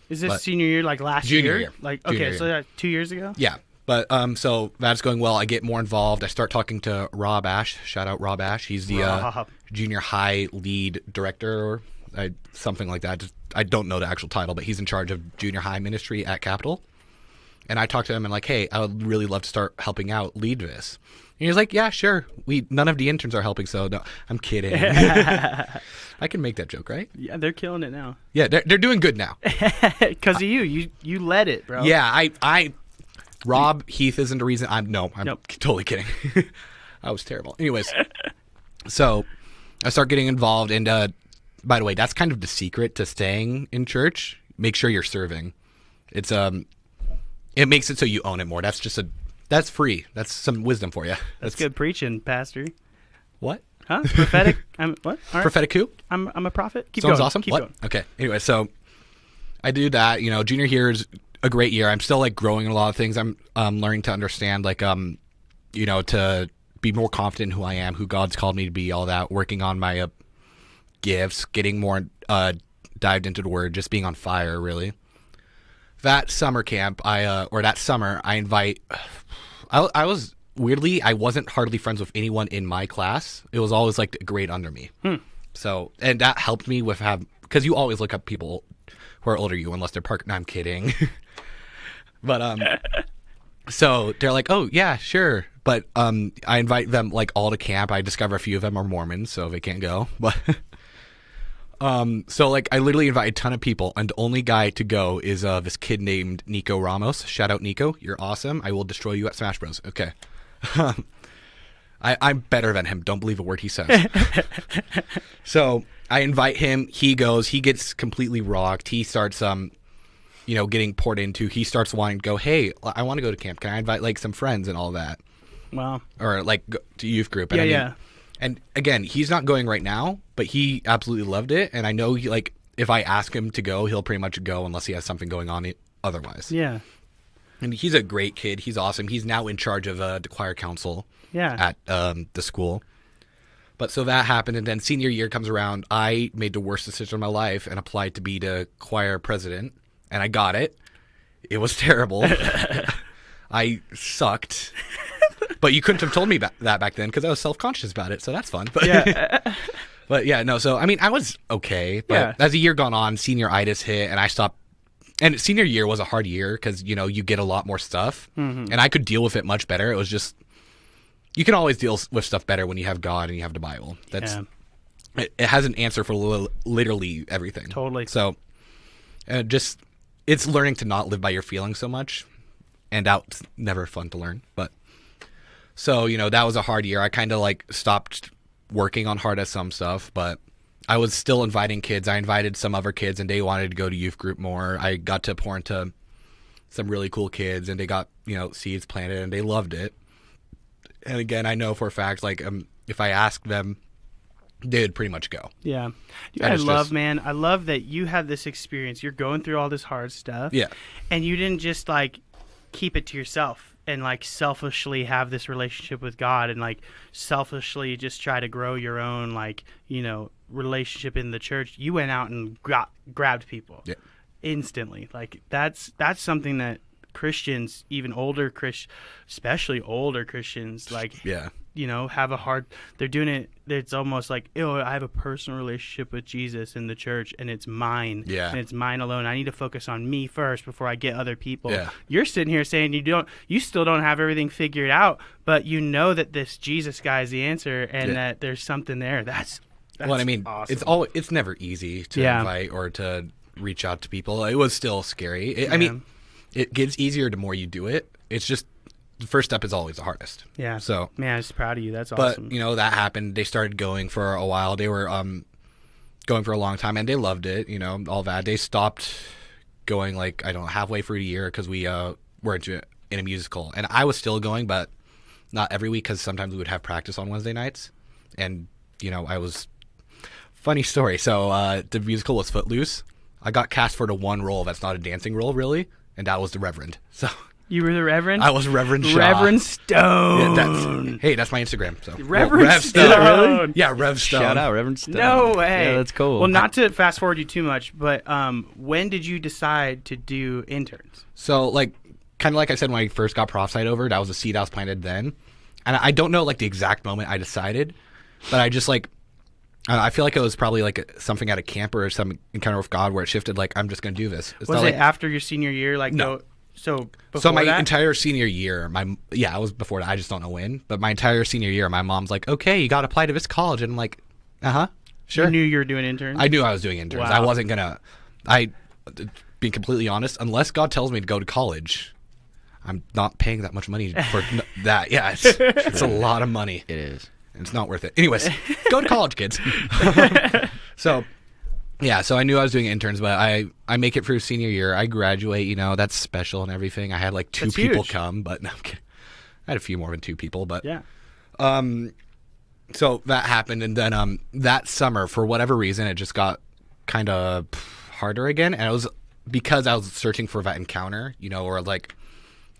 Is this senior year, like last junior year? year? Like, Junior okay, so year. 2 years ago? Yeah. But so that's going well. I get more involved. I start talking to Rob Ash. Shout out Rob Ash. He's the junior high lead director or something like that. I don't know the actual title, but he's in charge of junior high ministry at Capitol. And I talked to him and like, hey, I would really love to start helping out lead this. And he's like, yeah, sure. None of the interns are helping, so no, I'm kidding. I can make that joke, right? Yeah, they're killing it now. Yeah, they're doing good now. Because of you led it, bro. Yeah, Rob Heath isn't the reason. I'm nope. Totally kidding. I was terrible. Anyways, so I start getting involved, and by the way, that's kind of the secret to staying in church. Make sure you're serving. It's it makes it so you own it more. That's free. That's some wisdom for you. That's good preaching, Pastor. What? Huh? Prophetic? What? All right. Prophetic who? I'm a prophet. Keep Sounds going. awesome. Keep What? going. Okay. Anyway, so I do that. Junior year is a great year. I'm still like growing in a lot of things. I'm learning to understand like to be more confident in who I am, who God's called me to be, all that. Working on my gifts, getting more dived into the Word, just being on fire, really. That summer camp, I invite. I was weirdly, I wasn't hardly friends with anyone in my class. It was always like a grade under me. So, and that helped me with because you always look up people who are older than you unless they're parked. No, I'm kidding. But so they're like, oh yeah, sure. But I invite them like all to camp. I discover a few of them are Mormons, so they can't go. But so like I literally invite a ton of people, and the only guy to go is this kid named Nico Ramos. Shout out Nico, you're awesome. I will destroy you at Smash Bros. Okay. I'm better than him. Don't believe a word he says. So I invite him. He goes. He gets completely rocked. He starts getting poured into. He starts wanting to go, hey, I want to go to camp. Can I invite like some friends and all that? Wow. Or like go to youth group. And yeah. And again, he's not going right now, but he absolutely loved it. And I know if I ask him to go, he'll pretty much go unless he has something going on otherwise. Yeah. And he's a great kid. He's awesome. He's now in charge of the choir council at the school. But so that happened, and then senior year comes around. I made the worst decision of my life and applied to be the choir president, and I got it. It was terrible. I sucked. But you couldn't have told me that back then because I was self-conscious about it, so that's fun. But yeah. But yeah, no, so I mean, I was okay. But as the year gone on, senioritis hit, and I stopped. And senior year was a hard year because, you get a lot more stuff. Mm-hmm. And I could deal with it much better. It was just, you can always deal with stuff better when you have God and you have the Bible. It has an answer for literally everything. Totally. So it's learning to not live by your feelings so much. And that's never fun to learn. But so, that was a hard year. I kind of like stopped working on hard at some stuff, but I was still inviting kids. I invited some other kids, and they wanted to go to youth group more. I got to pour into some really cool kids, and they got, seeds planted, and they loved it. And again, I know for a fact, like, if I asked them, they would pretty much go. Yeah. I love that you had this experience. You're going through all this hard stuff. Yeah. And you didn't just, like, keep it to yourself and, like, selfishly have this relationship with God and, like, selfishly just try to grow your own, like, relationship in the church. You went out and grabbed people instantly. Like, that's something that Christians, even older Christians, especially older Christians, like, have a hard, they're doing it. It's almost like, I have a personal relationship with Jesus in the church, and it's mine. Yeah. And it's mine alone. I need to focus on me first before I get other people. Yeah. You're sitting here saying you still don't have everything figured out, but you know that this Jesus guy is the answer, and that there's something there. That's well, I mean, awesome. It's never easy to invite or to reach out to people. It was still scary. I mean, it gets easier the more you do it. It's just the first step is always the hardest. Yeah. So, man, I'm just proud of you. That's but awesome. you know, that happened. They started going for a while. They were going for a long time, and they loved it. You know, all that. They stopped going like I don't know, halfway through the year because we were in a musical, and I was still going, but not every week because sometimes we would have practice on Wednesday nights, and you know, I was funny story. So the musical was Footloose. I got cast for the one role that's not a dancing role, really, and that was the Reverend. So You were the Reverend? I was Reverend Shaw. Reverend Stone. Hey, that's my Instagram. So Reverend Rev Stone. Really? Yeah, Rev Stone. Shout out, Reverend Stone. No way. Yeah, that's cool. Well, not to fast forward you too much, but when did you decide to do interns? So, like, kind of like I said when I first got prophesied over, that was a seed I was planted then. And I don't know, like, the exact moment I decided, but I just, like, I feel like it was probably, like, something at a camp or some encounter with God where it shifted, like, I'm just going to do this. It's Was not it like, after your senior year? Like, No. So before so my that? entire senior year, I was before that. I just don't know when. But my entire senior year, my mom's like, okay, you got to apply to this college. And I'm like, sure. You knew you were doing interns? I knew I was doing interns. Wow. I wasn't going to, being completely honest, unless God tells me to go to college, I'm not paying that much money for that. Yeah, it's a lot of money. It is. It's not worth it. Anyways, go to college, kids. So I knew I was doing interns, but I make it through senior year. I graduate, you know, that's special and everything. I had like 2 That's people huge. come, but no, I'm kidding. I had a few more than 2 people, but Yeah. so that happened, and then that summer, for whatever reason, it just got kind of harder again, and it was because I was searching for that encounter, you know, or like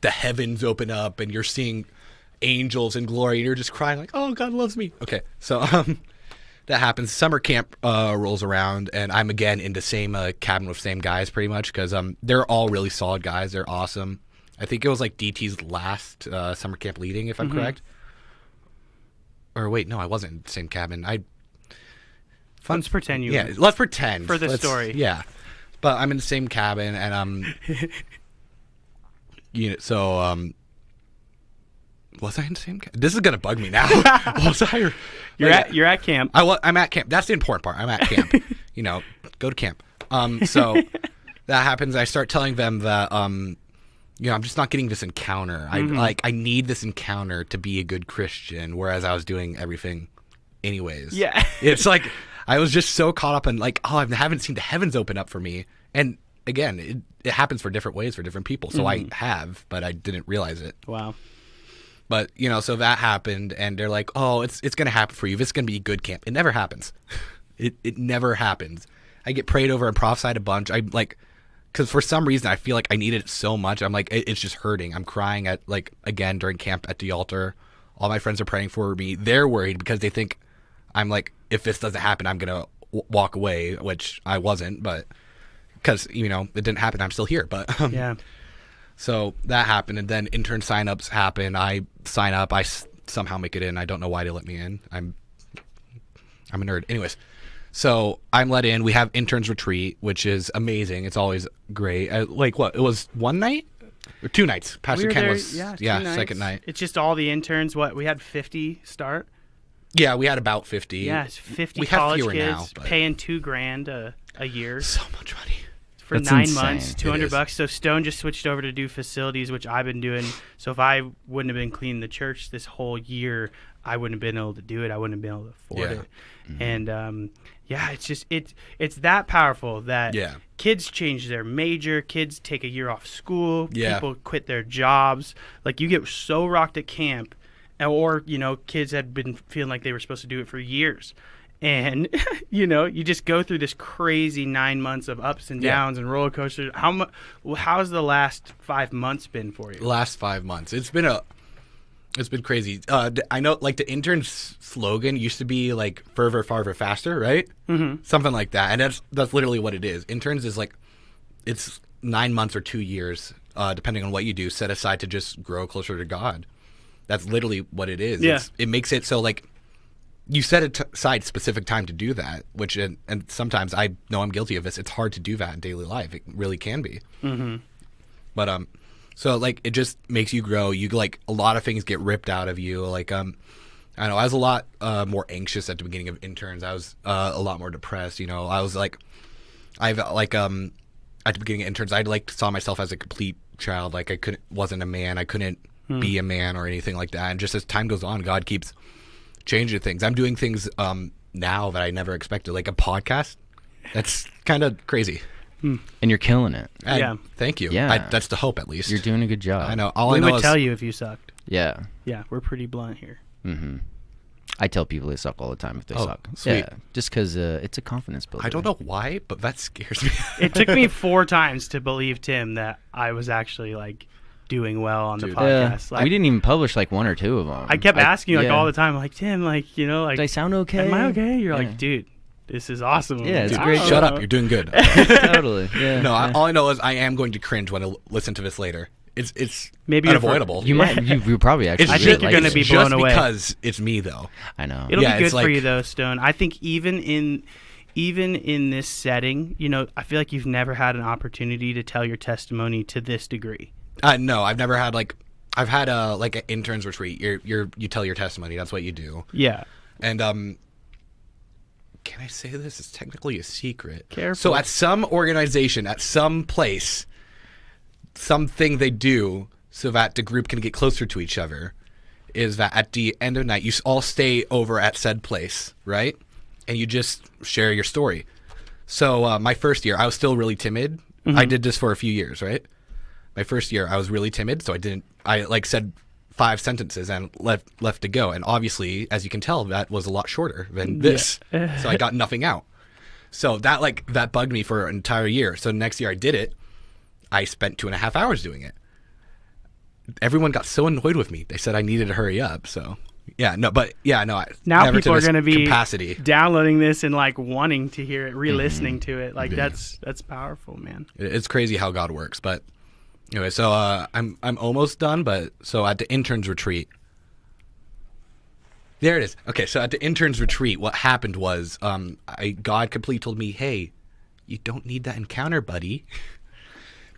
the heavens open up and you're seeing angels in glory, and you're just crying like, "Oh, God loves me." Okay, so that happens. Summer camp rolls around, and I'm again in the same cabin with same guys, pretty much, because they're all really solid guys. They're awesome. I think it was like DT's last summer camp leading, if I'm correct. Or wait, no, I wasn't in the same cabin. Let's pretend you Yeah, were. let's pretend For the story. Yeah, but I'm in the same cabin, and you know, so was I in the same cabin? This is gonna bug me now. Was I? You're at camp. I'm at camp. That's the important part. I'm at camp. You know, go to camp. So that happens. I start telling them that you know, I'm just not getting this encounter. I need this encounter to be a good Christian, whereas I was doing everything anyways. Yeah. It's like I was just so caught up in like, oh, I haven't seen the heavens open up for me. And again, it happens for different ways for different people. So I have, but I didn't realize it. Wow. But, you know, so that happened, and they're like, oh, it's going to happen for you. This is going to be good camp. It never happens. It never happens. I get prayed over and prophesied a bunch. I like, because for some reason I feel like I needed it so much. I'm like, it's just hurting. I'm crying at, like, again, during camp at the altar. All my friends are praying for me. They're worried because they think I'm like, if this doesn't happen, I'm going to walk away, which I wasn't, but because, you know, it didn't happen. I'm still here. But Yeah. so that happened, and then intern signups happen. I sign up. I somehow make it in. I don't know why they let me in. I'm a nerd. Anyways, so I'm let in. We have interns retreat, which is amazing. It's always great. Like what? It was one night or 2 nights. Pastor We were Ken there, was 2 nights. second night. It's just all the interns. What, we had 50 start? Yeah, we had about 50. Yeah, it's 50 we have college fewer kids now, but paying $2,000 a year so much money. for That's 9 insane. months, It $200 is. bucks. So Stone just switched over to do facilities, which I've been doing. So if I wouldn't have been cleaning the church this whole year, I wouldn't have been able to do it. I wouldn't have been able to afford Yeah. it. And yeah, it's just it's that powerful that Yeah. kids change their major, kids take a year off school, Yeah. people quit their jobs. Like, you get so rocked at camp, or, you know, kids had been feeling like they were supposed to do it for years. And, you know, you just go through this crazy 9 months of ups and Yeah. downs and roller coasters. How's the last 5 months been for you? Last 5 months. It's been crazy. I know, like, the intern's slogan used to be like "further, farther, faster," right? Mm-hmm. Something like that, and that's literally what it is. Interns is like, it's 9 months or 2 years, depending on what you do, set aside to just grow closer to God. That's literally what it is. Yeah. It makes it so, like, you set aside specific time to do that, which and sometimes I know I'm guilty of this. It's hard to do that in daily life. It really can be. Mm-hmm. But so, like, it just makes you grow. You, like, a lot of things get ripped out of you. Like, I don't know, I was a lot more anxious at the beginning of interns. I was a lot more depressed. You know, I was like, at the beginning of interns, I like saw myself as a complete child. Like, wasn't a man. I couldn't be a man or anything like that. And just as time goes on, God keeps changing things. I'm doing things now that I never expected, like a podcast. That's kind of crazy. And you're killing it. Yeah. Thank you. Yeah. That's the hope, at least. You're doing a good job. I know. We would tell you if you sucked. Yeah. Yeah, we're pretty blunt here. Mm-hmm. I tell people they suck all the time if they suck. Sweet. Yeah, just because it's a confidence builder. I don't know why, but that scares me. It took me 4 times to believe, Tim, that I was actually like doing well on the podcast. Like, we didn't even publish like 1 or 2 of them. I kept asking you all the time, like, Tim, like, you know, like, did I sound okay? Am I okay? You're like, dude, this is awesome. Yeah, it's Dude, great. Shut up. You're doing good. Totally. Yeah. No, all I know is I am going to cringe when I listen to this later. It's Maybe unavoidable. You might. You probably actually. I think you're going to be blown just away. because it's me, though. I know. It'll be good for like, you, though, Stone. I think even in this setting, you know, I feel like you've never had an opportunity to tell your testimony to this degree. No, I've never had I've had like an interns retreat. You tell your testimony. That's what you do. Yeah. And can I say this? It's technically a secret. Careful. So at some organization, at some place, something they do so that the group can get closer to each other is that at the end of the night, you all stay over at said place, right? And you just share your story. So my first year, I was still really timid. Mm-hmm. I did this for a few years, right? My first year, I was really timid, so I said 5 sentences and left to go. And obviously, as you can tell, that was a lot shorter than this. Yeah. So I got nothing out. So that bugged me for an entire year. So next year I did it. I spent 2.5 hours doing it. Everyone got so annoyed with me. They said I needed to hurry up. So now now never people to are this going to be capacity. downloading this and like wanting to hear it, re-listening to it. Like that's powerful, man. It's crazy how God works. But anyway, so I'm almost done. But so at the interns retreat, there it is. Okay, so at the interns retreat, what happened was God completely told me, "Hey, you don't need that encounter, buddy."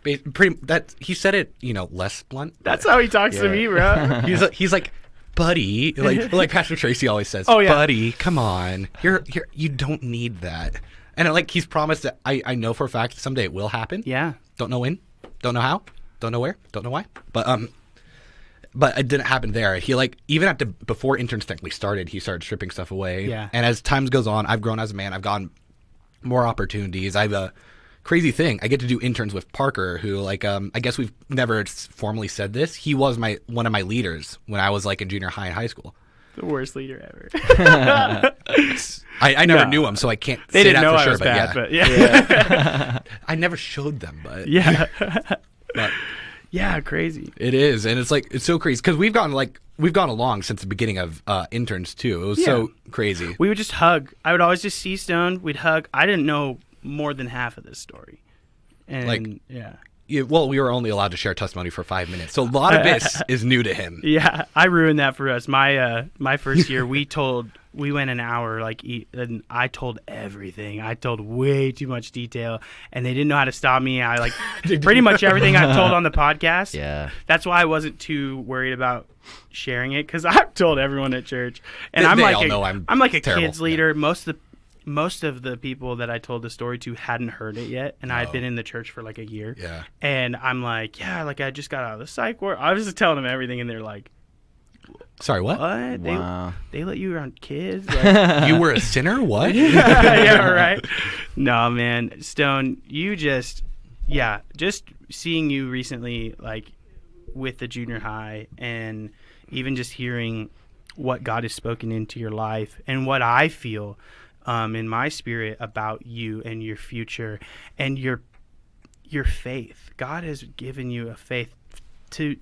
He said it, less blunt. That's how he talks to me, bro. He's like, buddy, like Pastor Tracy always says. Oh, yeah. Buddy, come on, you don't need that. And like he's promised that I know for a fact that someday it will happen. Yeah. Don't know when, don't know how, don't know where, don't know why. But it didn't happen there. He even before interns technically started, he started stripping stuff away. Yeah. And as time goes on, I've grown as a man. I've gotten more opportunities. I have a crazy thing. I get to do interns with Parker, who I guess we've never formally said this. He was one of my leaders when I was in junior high and high school. The worst leader ever. I never knew him, so I can't They say didn't that know for I sure. was But bad, yeah. but yeah. I never showed them, but Yeah. but Yeah, crazy. it is, and it's so crazy because we've gone along since the beginning of interns too. It was so crazy. We would just hug. I would always just see Stone. We'd hug. I didn't know more than half of this story. And Yeah, well, we were only allowed to share testimony for 5 minutes, so a lot of this is new to him. Yeah, I ruined that for us. My first year, we went an hour, and I told everything. I told way too much detail, and they didn't know how to stop me. I pretty much everything I've told on the podcast. Yeah. That's why I wasn't too worried about sharing it, because I've told everyone at church, and They I'm all know I'm like a terrible. kids leader. Most of the people that I told the story to hadn't heard it yet, and I had been in the church for a year. Yeah. And I'm like, I just got out of the psych ward. I was just telling them everything, and they're like, Sorry, what? what? Wow. They let you around kids? You were a sinner? What? Yeah, right. No, man, Stone, you just seeing you recently, with the junior high, and even just hearing what God has spoken into your life and what I feel in my spirit about you and your future and your faith. God has given you a faith to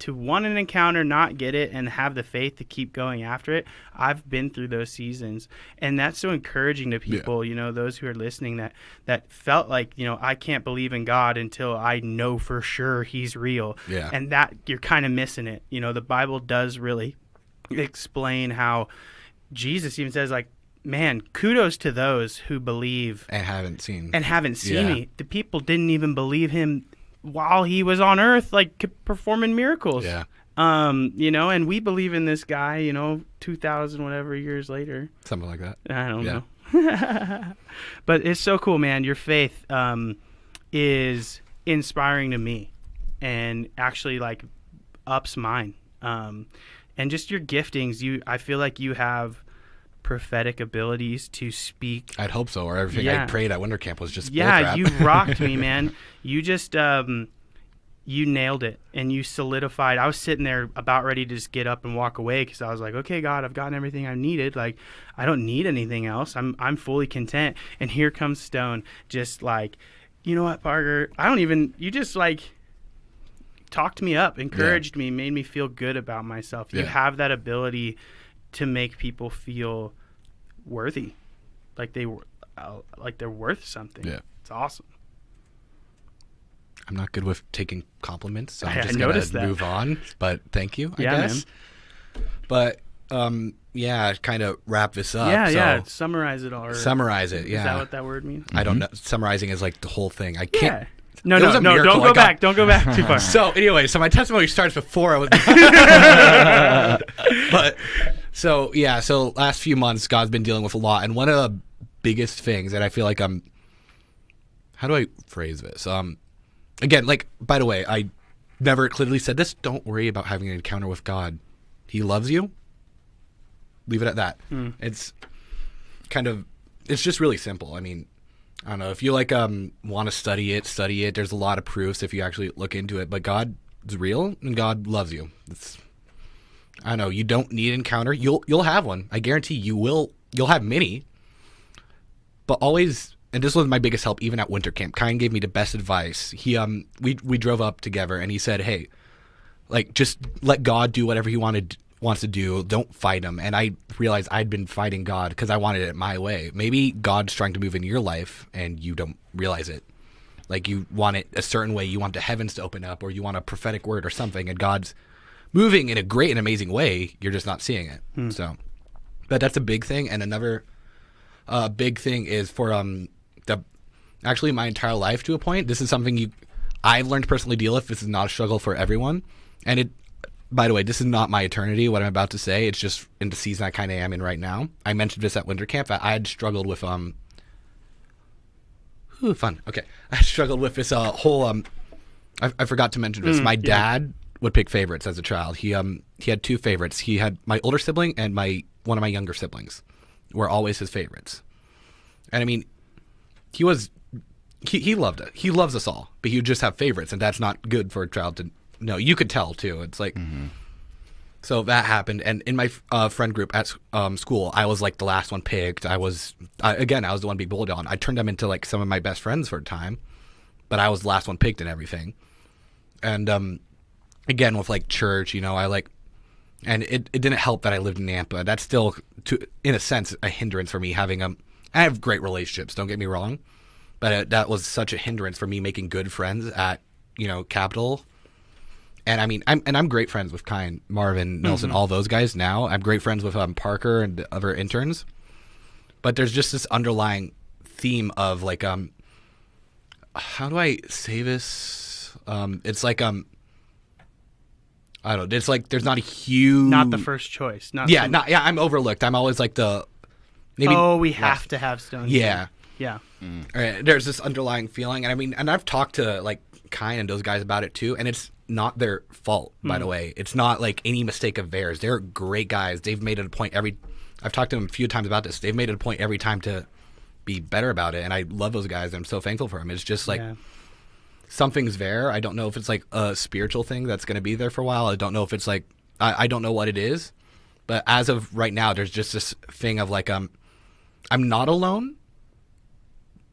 want an encounter, not get it, and have the faith to keep going after it. I've been through those seasons, and that's so encouraging to people, those who are listening that felt like, I can't believe in God until I know for sure he's real. Yeah. And that you're kind of missing it. The Bible does really explain how Jesus even says, man, kudos to those who believe And haven't seen yeah. me. The people didn't even believe him while he was on earth, performing miracles. Yeah. And we believe in this guy, 2,000 whatever years later. Something like that. I don't know. But it's so cool, man. Your faith is inspiring to me, and actually ups mine. And just your giftings. I feel like you have prophetic abilities to speak. I'd hope so, or everything I prayed at winter camp was just yeah. You rocked me, man. You just you nailed it, and you solidified. I was sitting there about ready to just get up and walk away because I was like, okay, God, I've gotten everything I needed. Like, I don't need anything else. I'm fully content. And here comes Stone, just like, you know what, Parker? You just like talked me up, encouraged me, made me feel good about myself. You have that ability to make people feel worthy, like they're worth something. Yeah, it's awesome. I'm not good with taking compliments, so I'm just gonna move on. But thank you, I guess. Man. But kind of wrap this up. Yeah, summarize it all. Summarize it. Yeah. Is that what that word means? I don't know. Summarizing is like the whole thing. I can't. No, don't go back. Don't go back too far. So anyway, my testimony starts before I was. But so last few months, God's been dealing with a lot, and one of the biggest things that I feel like how do I phrase this? Again, like, by the way, I never clearly said this. Don't worry about having an encounter with God. He loves you. Leave it at that. It's just really simple. I mean, I don't know, if you like want to study it. There's a lot of proofs if you actually look into it. But God is real, and God loves you. I don't know. You don't need an encounter. You'll have one. I guarantee you will. You'll have many. But always, and this was my biggest help, even at winter camp. Kyan gave me the best advice. He we drove up together, and he said, "Hey, like, just let God do whatever He wants to do. Don't fight Him." And I realized I'd been fighting God because I wanted it my way. Maybe God's trying to move in your life and you don't realize it. Like, you want it a certain way. You want the heavens to open up, or you want a prophetic word or something, and God's moving in a great and amazing way. You're just not seeing it. So, but that's a big thing. And another big thing is for actually my entire life to a point. This is something I've learned to personally deal with. This is not a struggle for everyone. And by the way, this is not my eternity, what I'm about to say. It's just in the season I kind of am in right now. I mentioned this at winter camp. That I had struggled with fun. Okay. I struggled with this whole I forgot to mention this. My dad would pick favorites as a child. He had two favorites. He had my older sibling and one of my younger siblings were always his favorites. And I mean, he loved it. He loves us all, but he would just have favorites, and that's not good for a child to know. You could tell too. It's like, so that happened. And in my friend group at school, I was like the last one picked. I was the one being bullied on. I turned them into like some of my best friends for a time, but I was the last one picked and everything. And again, with like church, and it didn't help that I lived in Nampa. That's still, in a sense, a hindrance for me having I have great relationships, don't get me wrong, but that was such a hindrance for me making good friends at, Capital. And I mean, I'm great friends with Kyan, Marvin, Nelson, all those guys now. I'm great friends with Parker and the other interns. But there's just this underlying theme of like, how do I say this? It's like, I don't know. It's like there's not a huge... Not the first choice. I'm overlooked. I'm always like the... Maybe, we have to have Stone. Yeah. Yeah. All right, there's this underlying feeling. And I mean, and I've talked to like Kyan and those guys about it too. And it's not their fault, by the way. It's not like any mistake of theirs. They're great guys. They've made it a point I've talked to them a few times about this. They've made it a point every time to be better about it. And I love those guys. And I'm so thankful for them. It's just like... something's there. I don't know if it's like a spiritual thing that's going to be there for a while. I don't know if it's like, I don't know what it is, but as of right now, there's just this thing of like, I'm not alone,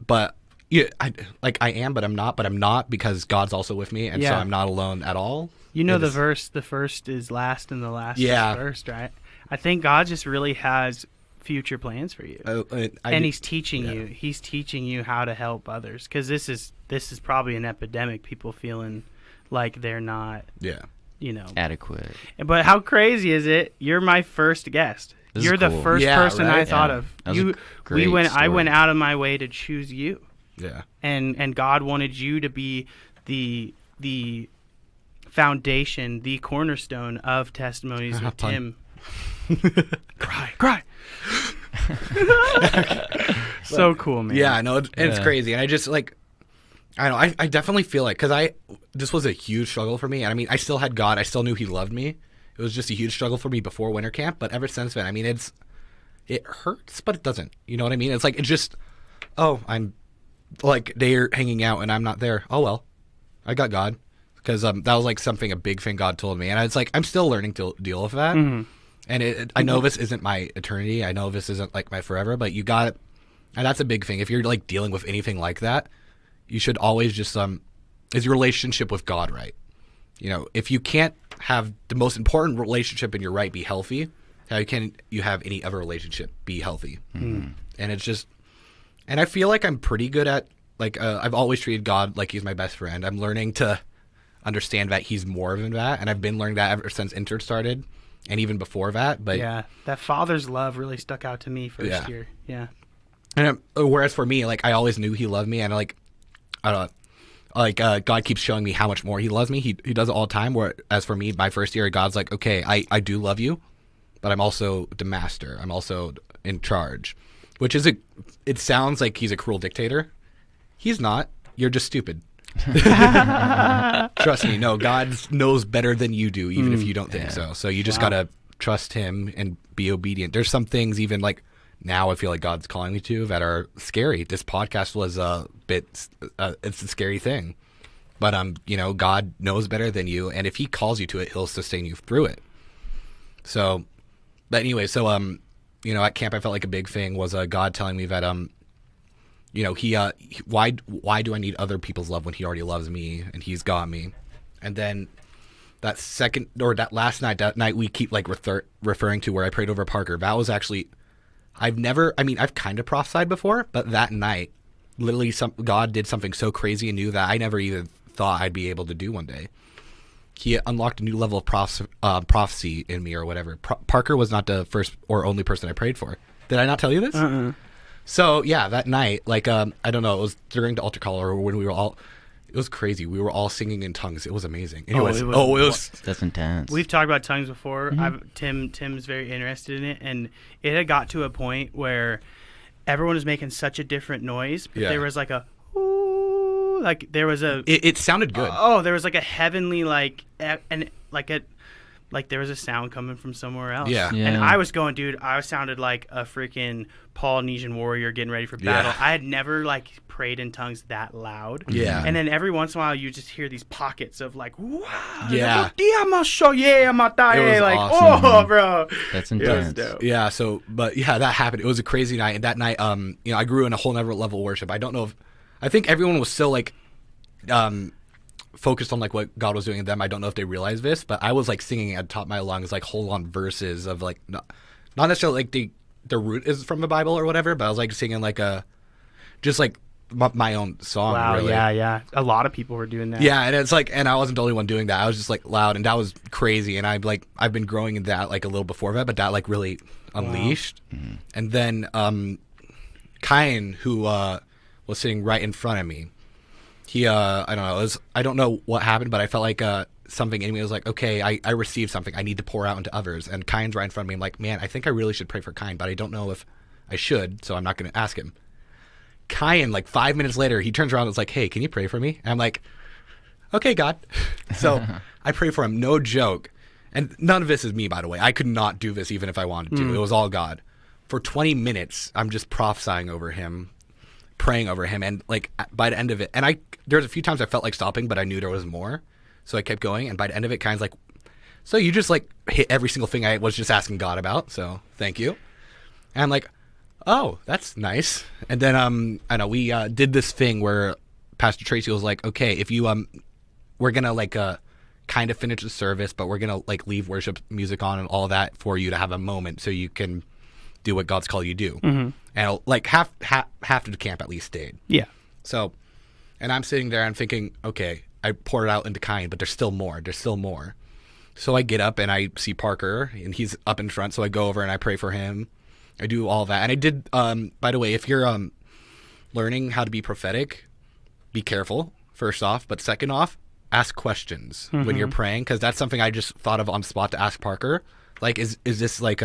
but I am, but I'm not because God's also with me. And so I'm not alone at all. The verse, the first is last and the last is first, right? I think God just really has future plans for you. And He's teaching you. He's teaching you how to help others, because this is probably an epidemic. People feeling like they're not, adequate. But how crazy is it? You're my first guest. You're the first person I thought of. I went out of my way to choose you. Yeah. And God wanted you to be the foundation, the cornerstone of Testimonies with Tim. Cry. So cool, man. Yeah, no, it's crazy. And I just like, I don't know, I definitely feel like, because this was a huge struggle for me. And I mean, I still had God. I still knew He loved me. It was just a huge struggle for me before winter camp, but ever since then, I mean, it hurts, but it doesn't. You know what I mean? It's like, it's just, oh, I'm like, they're hanging out and I'm not there. Oh, well, I got God. Because that was like a big thing God told me. And it's like, I'm still learning to deal with that. Mm-hmm. And I know this isn't my eternity. I know this isn't like my forever, but you got it. And that's a big thing. If you're like dealing with anything like that, you should always just, is your relationship with God right? You know, if you can't have the most important relationship in your right be healthy, how can you have any other relationship be healthy? Mm-hmm. And it's just, and I feel like I'm pretty good at, like, I've always treated God like he's my best friend. I'm learning to understand that he's more than that. And I've been learning that ever since intern started and even before that. But yeah, that father's love really stuck out to me first year. Yeah. And whereas for me, like, I always knew he loved me. And like, I don't know. Like, God keeps showing me how much more he loves me. He does it all the time. Whereas for me, my first year, God's like, okay, I do love you, but I'm also the master. I'm also in charge, which is it sounds like he's a cruel dictator. He's not. You're just stupid. Trust me. No, God knows better than you do, even if you don't think so. So you just got to trust him and be obedient. There's some things even like now I feel like God's calling me to that are scary. This podcast was a bit, it's a scary thing. But, you know, God knows better than you. And if he calls you to it, he'll sustain you through it. So, but anyway, so, you know, at camp, I felt like a big thing was God telling me that, you know, why do I need other people's love when he already loves me and he's got me? And then that last night, we keep like referring to where I prayed over Parker. That was actually, I've kind of prophesied before, but that night, literally God did something so crazy and new that I never even thought I'd be able to do one day. He unlocked a new level of prophecy in me or whatever. Parker was not the first or only person I prayed for. Did I not tell you this? Uh-uh. So yeah, that night, like, I don't know, it was during the altar call or when we were all, it was crazy. We were all singing in tongues. It was amazing. Anyways, it was that's intense. We've talked about tongues before. Tim's very interested in it, and it had got to a point where everyone was making such a different noise, but there was like a ooh, like there was a. It sounded good. There was like a heavenly and like there was a sound coming from somewhere else. Yeah. And I was going, dude, I sounded like a freaking Polynesian warrior getting ready for battle. I had never like prayed in tongues that loud. Yeah. And then every once in a while you just hear these pockets of like, wow. Yeah. Like, like, awesome. oh, bro. That's intense. Dope. Yeah. So, but yeah, that happened. It was a crazy night. And that night, you know, I grew in a whole nother level of worship. I think everyone was still like, focused on like what God was doing in them. I don't know if they realized this, but I was like singing at the top of my lungs, like whole on verses of like, not necessarily like the root is from the Bible or whatever, but I was like singing like just like my own song. Wow. Really. Yeah. A lot of people were doing that. Yeah. And it's like, and I wasn't the only one doing that. I was just like loud and that was crazy. And I've been growing in that like a little before that, but that like really unleashed. Wow. Mm-hmm. And then, Kyan, who, was sitting right in front of me, he, I don't know, I don't know what happened, but I felt like something in me was like, okay, I received something. I need to pour out into others. And Kyan's right in front of me. I'm like, man, I think I really should pray for Kyan, but I don't know if I should, so I'm not going to ask him. Kyan, like 5 minutes later, he turns around and is like, hey, can you pray for me? And I'm like, okay, God. So I pray for him, no joke. And none of this is me, by the way. I could not do this even if I wanted to. It was all God. For 20 minutes, I'm just prophesying over him, praying over him, and like by the end of it, and there's a few times I felt like stopping, but I knew there was more, so I kept going. And by the end of it, kind of like, so you just like hit every single thing I was just asking God about, so thank you. And I'm like, oh, that's nice. And then I know we did this thing where Pastor Tracy was like, okay, if you we're gonna like kind of finish the service, but we're gonna like leave worship music on and all that for you to have a moment so you can do what God's called you to do. Mm-hmm. And like half of the camp at least stayed. Yeah. So, and I'm sitting there, I'm thinking, okay, I poured it out into Kyan, but there's still more. So I get up and I see Parker and he's up in front. So I go over and I pray for him. I do all that. And I did, by the way, if you're learning how to be prophetic, be careful, first off. But second off, ask questions when you're praying. Cause that's something I just thought of on the spot to ask Parker. Like, is this like,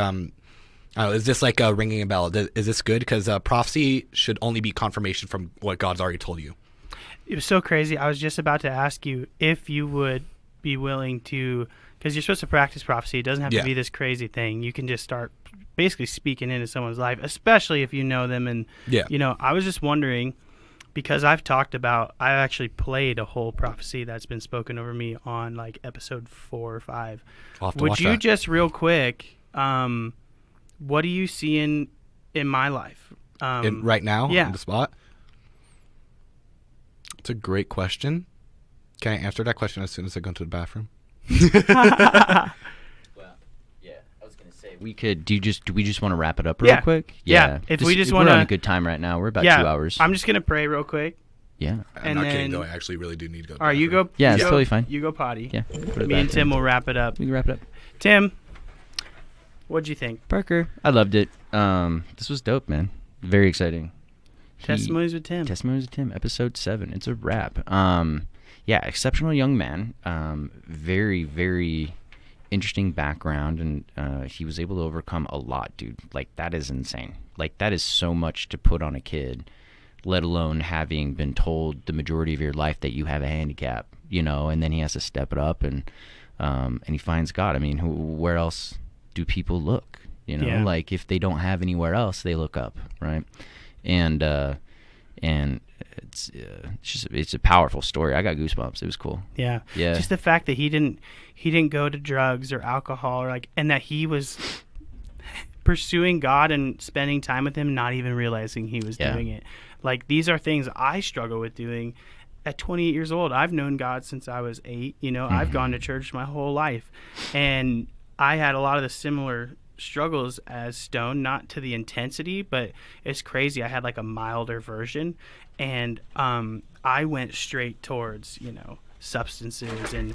is this like ringing a bell? Is this good? Because prophecy should only be confirmation from what God's already told you. It was so crazy. I was just about to ask you if you would be willing to, because you're supposed to practice prophecy. It doesn't have to be this crazy thing. You can just start basically speaking into someone's life, especially if you know them. And, I was just wondering, because I've actually played a whole prophecy that's been spoken over me on like episode 4 or 5. Would you just real quick, what do you see in my life? Right now? Yeah. On the spot? It's a great question. Can I answer that question as soon as I go into the bathroom? Well, yeah, I was gonna say we could. Do we just want to wrap it up real quick? Yeah. If we just want we're to, on a good time right now. We're about 2 hours. I'm just gonna pray real quick. Yeah. I'm not kidding though. I actually really do need to go. All right, you go. Yeah, it's totally fine. You go potty. Yeah. Me and Tim will wrap it up. We can wrap it up. Tim, what'd you think? Parker, I loved it. This was dope, man. Very exciting. Testimonies with Tim. Testimonies with Tim, episode 7. It's a wrap. Yeah, exceptional young man. Very, very interesting background, and he was able to overcome a lot, dude. Like, that is insane. Like, that is so much to put on a kid, let alone having been told the majority of your life that you have a handicap, and then he has to step it up, and he finds God. I mean, where else do people look? Like, if they don't have anywhere else, they look up, right? And it's a powerful story. I got goosebumps. It was cool. Yeah. Yeah. Just the fact that he didn't go to drugs or alcohol, and that he was pursuing God and spending time with him, not even realizing he was doing it. Like, these are things I struggle with doing. At 28 years old, I've known God since I was 8. I've gone to church my whole life, and I had a lot of the similar struggles as Stone, not to the intensity, but it's crazy. I had like a milder version, and I went straight towards substances and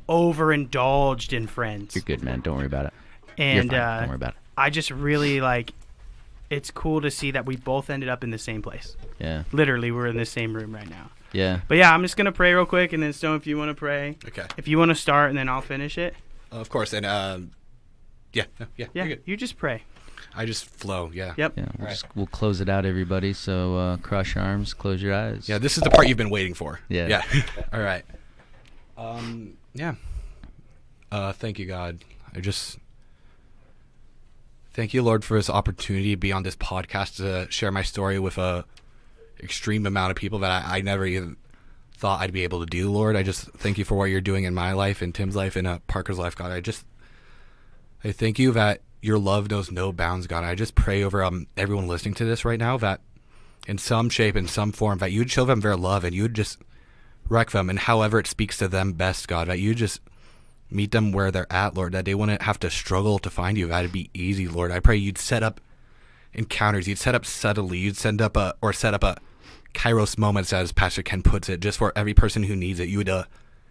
overindulged in friends. You're good, man. Don't worry about it. And You're fine. Don't worry about it. I just really it's cool to see that we both ended up in the same place. Yeah, literally, we're in the same room right now. Yeah. But yeah, I'm just gonna pray real quick, and then Stone, if you want to pray. Okay. If you want to start, and then I'll finish it. Of course, and yeah, Yeah, you're good. you just pray. I just flow, yeah. Yep. Yeah, we'll close it out, everybody. So cross your arms, close your eyes. Yeah, this is the part you've been waiting for. Yeah. Yeah. All right. Yeah. Thank you, God. Thank you, Lord, for this opportunity to be on this podcast to share my story with a extreme amount of people that I never even thought I'd be able to do, Lord. I just thank you for what you're doing in my life, in Tim's life, in Parker's life, God. I thank you that your love knows no bounds, God. I just pray over everyone listening to this right now that in some shape, in some form, that you'd show them their love and you'd just wreck them, and however it speaks to them best, God, that you just meet them where they're at, Lord, that they wouldn't have to struggle to find you. That'd be easy, Lord. I pray you'd set up encounters, you'd set up subtly, you'd set up a Kairos moments, as Pastor Ken puts it, just for every person who needs it. You would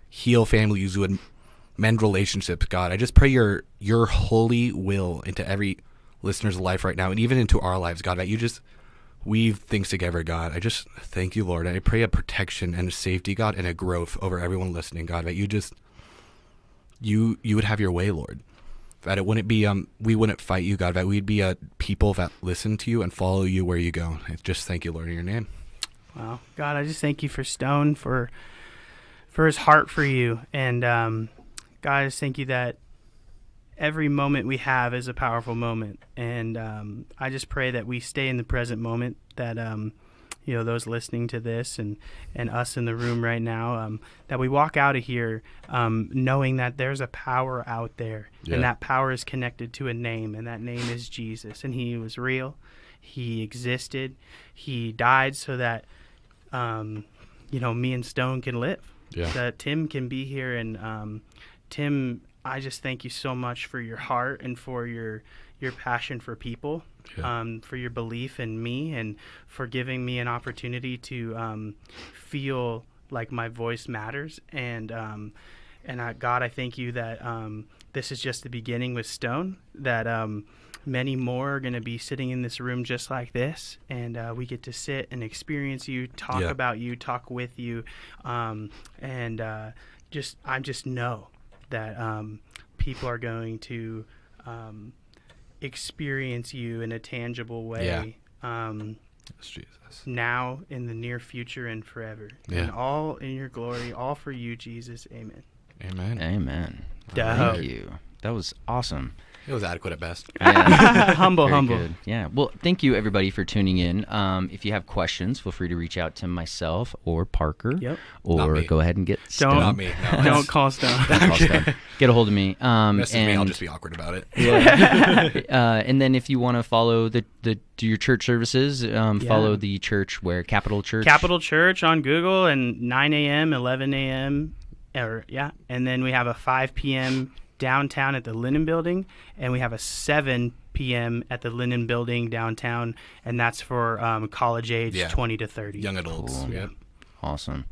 heal families, you would mend relationships, God. I just pray your holy will into every listener's life right now, and even into our lives, God, that you just weave things together, God. I just thank you, Lord. I pray a protection and a safety, God, and a growth over everyone listening, God, that you just you would have your way, Lord. That it wouldn't be we wouldn't fight you, God, that we'd be a people that listen to you and follow you where you go. I just thank you, Lord, in your name. Wow. God, I just thank you for Stone, for his heart for you. And God, I just thank you that every moment we have is a powerful moment. And I just pray that we stay in the present moment, that those listening to this and us in the room right now, that we walk out of here knowing that there's a power out there, and that power is connected to a name, and that name is Jesus. And he was real. He existed. He died so that me and Stone can live. That Tim can be here. And Tim, I just thank you so much for your heart and for your passion for people, for your belief in me, and for giving me an opportunity to feel like my voice matters. And God, I thank you that this is just the beginning with Stone, that many more are going to be sitting in this room just like this, and we get to sit and experience you, talk about you, talk with you, I just know that people are going to experience you in a tangible way, Jesus. now, in the near future, and forever. And all in your glory, all for you, Jesus. Amen. Amen. Amen. Dope. Thank you. That was awesome. It was adequate at best. Yeah. Humble. Good. Yeah. Well, thank you everybody for tuning in. If you have questions, feel free to reach out to myself or Parker. Yep. Not Or me. go ahead and get Don't- Stone. Not me. No. Don't call Stone. Call Stone. Get a hold of me. Message me. I'll and- just be awkward about it. and then if you want to follow your church services, follow the church where Capital Church. Capital Church on Google, and 9 a.m., 11 a.m., and then we have a 5 p.m. downtown at the Linen Building, and we have a 7 p.m. at the Linen Building downtown, and that's for college age 20 to 30. Young adults. Cool. Yep. Awesome.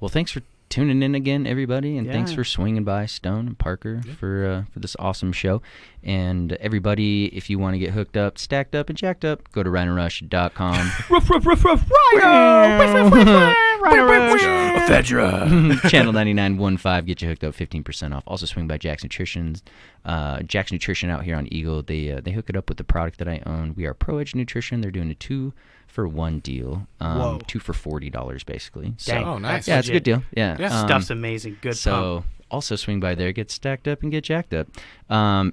Well, thanks for tuning in again, everybody, and thanks Yeah. for swinging by Stone and Parker for this awesome show. And everybody, if you want to get hooked up, stacked up, and jacked up, go to rhinorush.com. Ruff, ruff, ruff, ruff, Rhino! Whiff, whiff, whiff, whiff, Rhino Rush! Ephedra. Channel 9915, get you hooked up 15% off. Also swing by Jack's Nutrition. Jack's Nutrition out here on Eagle. They hook it up with the product that I own. We are Pro Edge Nutrition. They're doing a 2-for-1 deal. Whoa. 2 for $40 basically. So Dang, Oh, nice. that's yeah, it's a good legit. deal. Yeah. Yeah. Stuff's amazing. Good So pump. also swing by there, get stacked up and get jacked up.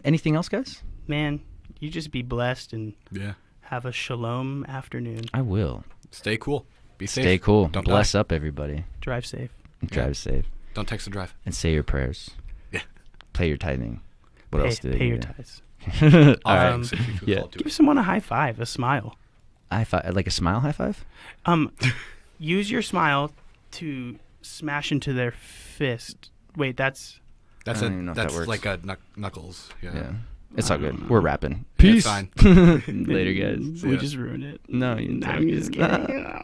Anything else, guys? Man, you just be blessed and Yeah. have a shalom afternoon. I will. Stay cool. Be safe. Stay cool. Don't Bless die. up, everybody. Drive safe. Drive safe. Don't text and drive. And say your prayers. Yeah. Play your tithing. What else do they Pay your do? tithes. All right. Thanks if you feel yeah. called to Give it. someone a high five, a smile. High five, like a smile high five? Use your smile to smash into their fist. Wait, that's That's I don't even know if that that's works. like a knuckles. Yeah. Yeah. It's all good. We're rapping. It's fine. Later, guys. we ya. just ruined it. No, you I'm just don't. kidding.